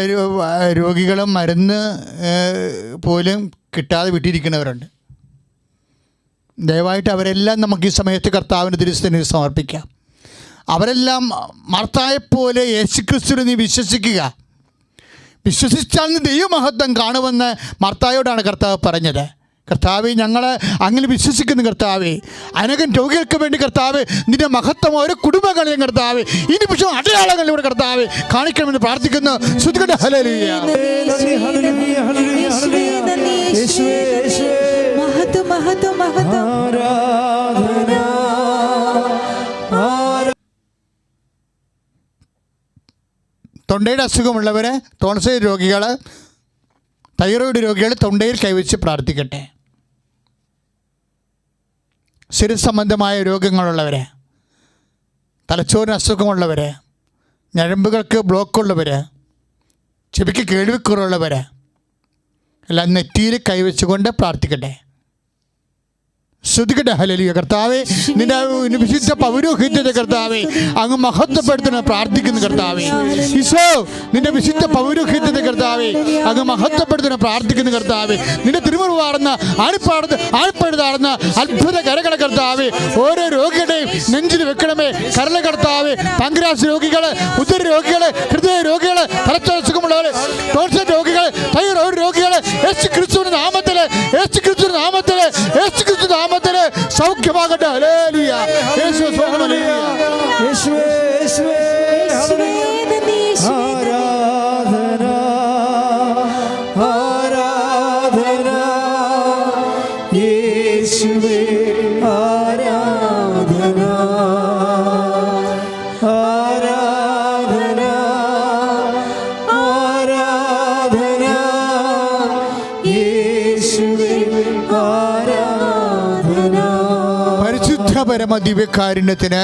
രോഗികളും മരുന്ന് പോലും കിട്ടാതെ വിട്ടിരിക്കുന്നവരുണ്ട്. ദയവായിട്ട് അവരെല്ലാം നമുക്ക് ഈ സമയത്ത് കർത്താവിൻ്റെ തിരുസന്നിധിയിൽ സമർപ്പിക്കാം. അവരെല്ലാം മാർത്തായെപ്പോലെ യേശുക്രിസ്തുവിനെ നീ വിശ്വസിക്കുക. വിശ്വസിച്ചാൽ നീ ദൈവമഹത്വം കാണുമെന്ന് മാർത്തായോടാണ് കർത്താവ് പറഞ്ഞത്. കർത്താവേ, ഞങ്ങൾ അങ്ങനെ വിശ്വസിക്കുന്നു കർത്താവേ. അനേകം രോഗികൾക്ക് വേണ്ടി കർത്താവ് നിന്റെ മഹത്വം ഓരോ കുടുംബങ്ങളിലും കർത്താവ് ഇനി പക്ഷേ അടയാളങ്ങളിലൂടെ കർത്താവ് കാണിക്കണമെന്ന് പ്രാർത്ഥിക്കുന്നു. ശ്രുതികട്ടെ ഹല്ലേലൂയ. തൊണ്ടയുടെ അസുഖമുള്ളവർ, ടോൺസിൽ രോഗികൾ, തൈറോയ്ഡ് രോഗികൾ തൊണ്ടയിൽ കൈവച്ച് പ്രാർത്ഥിക്കട്ടെ. ശരീര സംബന്ധമായ രോഗങ്ങളുള്ളവർ, തലച്ചോറിന് അസുഖമുള്ളവർ, ഞരമ്പുകൾക്ക് ബ്ലോക്കുള്ളവർ, ചെവിക്ക് കേൾവിക്കുറവുള്ളവർ എല്ലാം നെറ്റിയിൽ കൈവച്ചുകൊണ്ട് പ്രാർത്ഥിക്കട്ടെ. ശ്രുതികട്ടെ ഹല്ലേലൂയ. കർത്താവേ, നിന്റെ വിശുദ്ധ പൗരോഹിത്യത്തെ കർത്താവേ അങ്ങ് മഹത്വപ്പെടുത്തണം പ്രാർത്ഥിക്കുന്നു കർത്താവേ. ഈശോ, നിന്റെ വിശുദ്ധ പൗരോഹിത്യത്തെ കർത്താവേ അങ്ങ് മഹത്വപ്പെടുത്തണം പ്രാർത്ഥിക്കുന്നു കർത്താവേ. നിന്റെ തിരുമുറിവാർന്ന ആഴ്പഴുതാർന്ന അത്ഭുത കരകളെ കർത്താവേ ഓരോ രോഗികളുടെയും നെഞ്ചിൽ വെക്കണമേ. കരളെ കർത്താവേ, പാങ്ക്രിയാസ് രോഗികൾ, ഉദര രോഗികൾ, ഹൃദയ രോഗികൾ, തലച്ചോറ് അസുഖമുള്ളവർ, ടോൺസിൽ രോഗികൾ, തൈറോയ്ഡ് രോഗികൾ, യേശുക്രിസ്തുവിന്റെ നാമത്തിൽ, യേശുക്രിസ്തുവിന്റെ നാമത്തിൽ, യേശുക്രിസ്തു നാമത്തിൽ സൗഖ്യമാകട്ടെ. ഹല്ലേലൂയ. യേശുവേ ഹല്ലേലൂയ. യേശുവേ യേശുവേ ആരാധന ആരാധന യേശുവേ ആരാധന ആരാധന ആരാധന യേശുവേ പരിശുദ്ധ പരമ ദിവ്യകാരുണ്യത്തിന്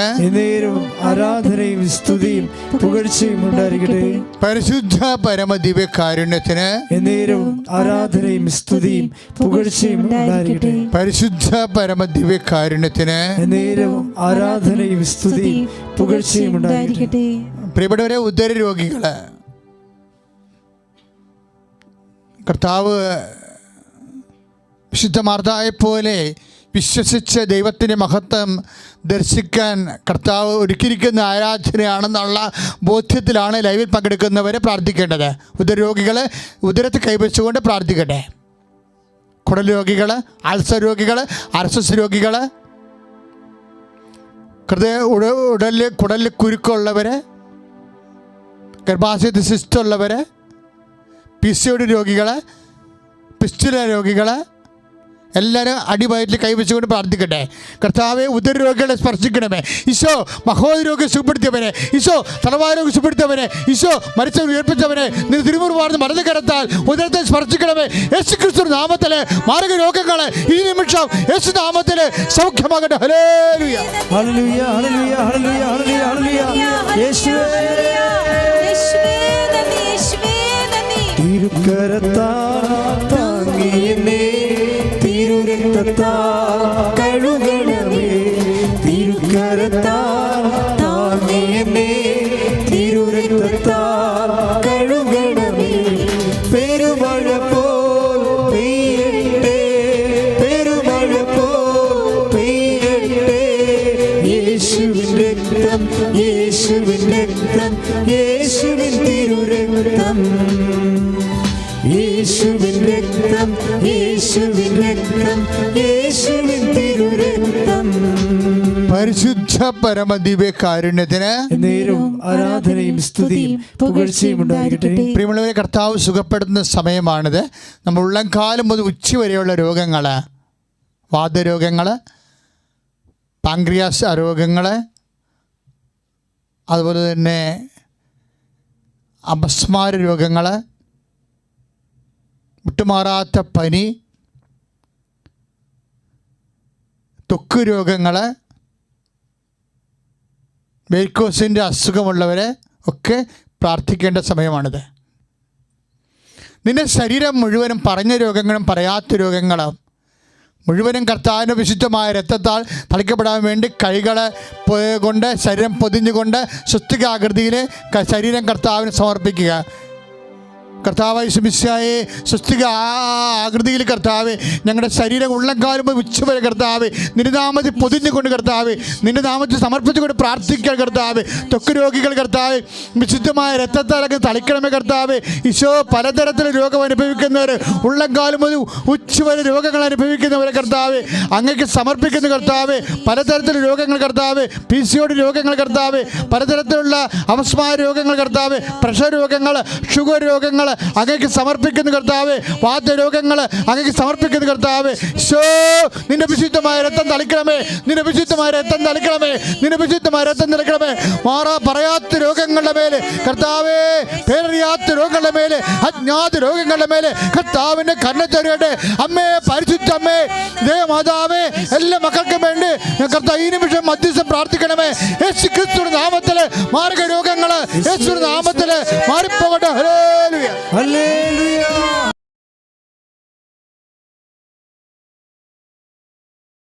ആരാധനയും സ്തുതിയും പുകഴ്ചയും ഉണ്ടായിരിക്കട്ടെ. പരിശുദ്ധ പരമ ദിവ്യകാരുണ്യത്തിന് ആരാധനയും സ്തുതിയും പുകഴ്ചയും ഉണ്ടായിരിക്കട്ടെ. പരിശുദ്ധ പരമ ദിവ്യകാരുണ്യത്തിന് ആരാധനയും സ്തുതിയും പുകഴ്ചയും ഉണ്ടായിരിക്കട്ടെ. പ്രിയപ്പെട്ടവരെ, ഉദര രോഗികൾ, കർത്താവ് വിശുദ്ധ മാർത്തായെപ്പോലെ വിശ്വസിച്ച് ദൈവത്തിൻ്റെ മഹത്വം ദർശിക്കാൻ കർത്താവ് ഒരുക്കിയിരിക്കുന്ന ആരാധനയാണെന്നുള്ള ബോധ്യത്തിലാണ് ലൈവിൽ പങ്കെടുക്കുന്നവരെ പ്രാർത്ഥിക്കേണ്ടത്. ഉദരരോഗികൾ ഉദരത്തിൽ കൈവച്ചുകൊണ്ട് പ്രാർത്ഥിക്കട്ടെ. കുടൽ രോഗികൾ, അൾസർ രോഗികൾ, അർസസ് രോഗികൾ, കുടലിൽ കുരുക്കുള്ളവർ, ഗർഭാശയത്തിൽ സിസ്റ്റുള്ളവർ, PCOD രോഗികൾ, പിസ്റ്റുല രോഗികൾ എല്ലാവരും അടിവയറ്റിൽ കൈവച്ചുകൊണ്ട് പ്രാർത്ഥിക്കട്ടെ. കർത്താവെ, ഉദര രോഗികളെ സ്പർശിക്കണമേ. ഈശോ, മഹോദരോഗം സുഖപ്പെടുത്തിയവനെ, ഈശോ തലവാരോഗം സുഖപ്പെടുത്തിയവനെ, ഈശോ മരിച്ചവർ ഉയർപ്പിച്ചവനെ, നിന്റെ തിരുമുറിവാർന്ന് മരുന്ന് കരത്താൽ ഉദരത്തെ സ്പർശിക്കണമേ. യേശുക്രിസ്തു നാമത്തിലെ മാരക രോഗങ്ങളെ ഈ നിമിഷം യേശു നാമത്തിലെ സൗഖ്യമാകട്ടെ. ഹല്ലേലൂയ. ഹല്ലേലൂയ ഹല്ലേലൂയ ഹല്ലേലൂയ ഹല്ലേലൂയ ഹല്ലേലൂയ. യേശുവേ തിരുക്കരത്താൽ താങ്ങിയെന്നെ തിരുരക്തത്താൽ കഴുകണമേ. തിരുക്കരത്താൽ താങ്ങിയെന്നെ തിരുരക്തത്താൽ കഴുകണമേ. പെരുമഴ പോൽ പെയ്യട്ടെ, പെരുമഴ പോൽ പെയ്യട്ടെ. യേശുവിൻ രക്തം, യേശുവിൻ രക്തം, യേശുവിൻ തിരുരക്തം, യേശുവിൻ രക്തം, യേശുവിൻ രക്തം, യേശുവിൻ തിരുരക്തം. പരിശുദ്ധ പരമ ദിവ്യകാരുണ്യത്തിന് ആരാധനയും സ്തുതിയും പുകഴ്ചയും ഉണ്ടായിരിക്കട്ടെ. പ്രിയമുള്ളവരെ, കർത്താവ് സുഖപ്പെടുന്ന സമയമാണിത്. നമ്മൾ ഉള്ളംകാലം മുതൽ ഉച്ചവരെയുള്ള രോഗങ്ങൾ, വാതരോഗങ്ങൾ, പാങ്ക്രിയാസ് രോഗങ്ങൾ, അതുപോലെ തന്നെ അപസ്മാര രോഗങ്ങൾ, വിട്ടുമാറാത്ത പനി, ത്വക്ക് രോഗങ്ങൾ, വെരിക്കോസിൻ്റെ അസുഖമുള്ളവരെ ഒക്കെ പ്രാർത്ഥിക്കേണ്ട സമയമാണിത്. നിന്റെ ശരീരം മുഴുവനും പറഞ്ഞ രോഗങ്ങളും പറയാത്ത രോഗങ്ങളും മുഴുവനും കർത്താവിൻ്റെ വിശുദ്ധമായ രക്തത്താൽ തളിക്കപ്പെടാൻ വേണ്ടി കൈകളെ കൊണ്ട് ശരീരം പൊതിഞ്ഞുകൊണ്ട് സ്വസ്തികാകൃതിയിൽ ശരീരം കർത്താവിന് സമർപ്പിക്കുക. കർത്താവായ യേശുമിശിഹായെ സ്വസ്തിക ആകൃതിയിൽ കർത്താവേ ഞങ്ങളുടെ ശരീരം ഉള്ളംകാലും ഉച്ചവരെ കർത്താവേ നിന്റെ നാമത്തിൽ പൊതിഞ്ഞുകൊണ്ട് കർത്താവേ നിന്റെ നാമത്തിൽ സമർപ്പിച്ചുകൊണ്ട് പ്രാർത്ഥിക്കാൻ കർത്താവേ. ത്വക്ക് രോഗികൾ കർത്താവേ വിശുദ്ധമായ രക്തത്താലൊക്കെ തളിക്കണമേ കർത്താവേ. ഈശോ പലതരത്തിലെ രോഗം അനുഭവിക്കുന്നവർ, ഉള്ളംകാലും ഉച്ചവരെ രോഗങ്ങൾ അനുഭവിക്കുന്നവരെ കർത്താവേ അങ്ങേക്ക് സമർപ്പിക്കുന്ന കർത്താവേ. പലതരത്തിലുള്ള രോഗങ്ങൾ കർത്താവേ, PCOD രോഗങ്ങൾ കർത്താവേ, പലതരത്തിലുള്ള അപസ്മാര രോഗങ്ങൾ കർത്താവേ, പ്രഷർ രോഗങ്ങൾ, ഷുഗർ രോഗങ്ങൾ അങ്ങേക്ക് സമർപ്പിക്കുന്ന കർത്താവേ. വാതരോഗങ്ങൾ അങ്ങേക്ക് സമർപ്പിക്കുന്ന കർത്താവേ. ഈശോ നിന്റെ വിശുദ്ധമായ രക്തം തളിക്കണമേ, നിന്റെ വിശുദ്ധമായ രക്തം തളിക്കണമേ, നിന്റെ വിശുദ്ധമായ രക്തം തളിക്കണമേ. പറയാത്ത രോഗങ്ങളുടെ മേലെ കർത്താവേ, പേരറിയാത്ത രോഗങ്ങളുടെ മേലെ, അജ്ഞാത രോഗങ്ങളുടെ മേലെ കർത്താവിന്റെ കരുണ അമ്മേ, പരിശുദ്ധ അമ്മേ, ദേവമാതാവേ, എല്ലാ മക്കൾക്കും വേണ്ടി കർത്താവ് ഈ നിമിഷം മധ്യസ്ഥം പ്രാർത്ഥിക്കണമേ. യേശു ക്രിസ്തുവിന്റെ നാമത്തില് മാർഗ രോഗങ്ങള് യേശുവിന്റെ നാമത്തില് മാറിപ്പോകട്ടെ. ഹല്ലേലൂയ.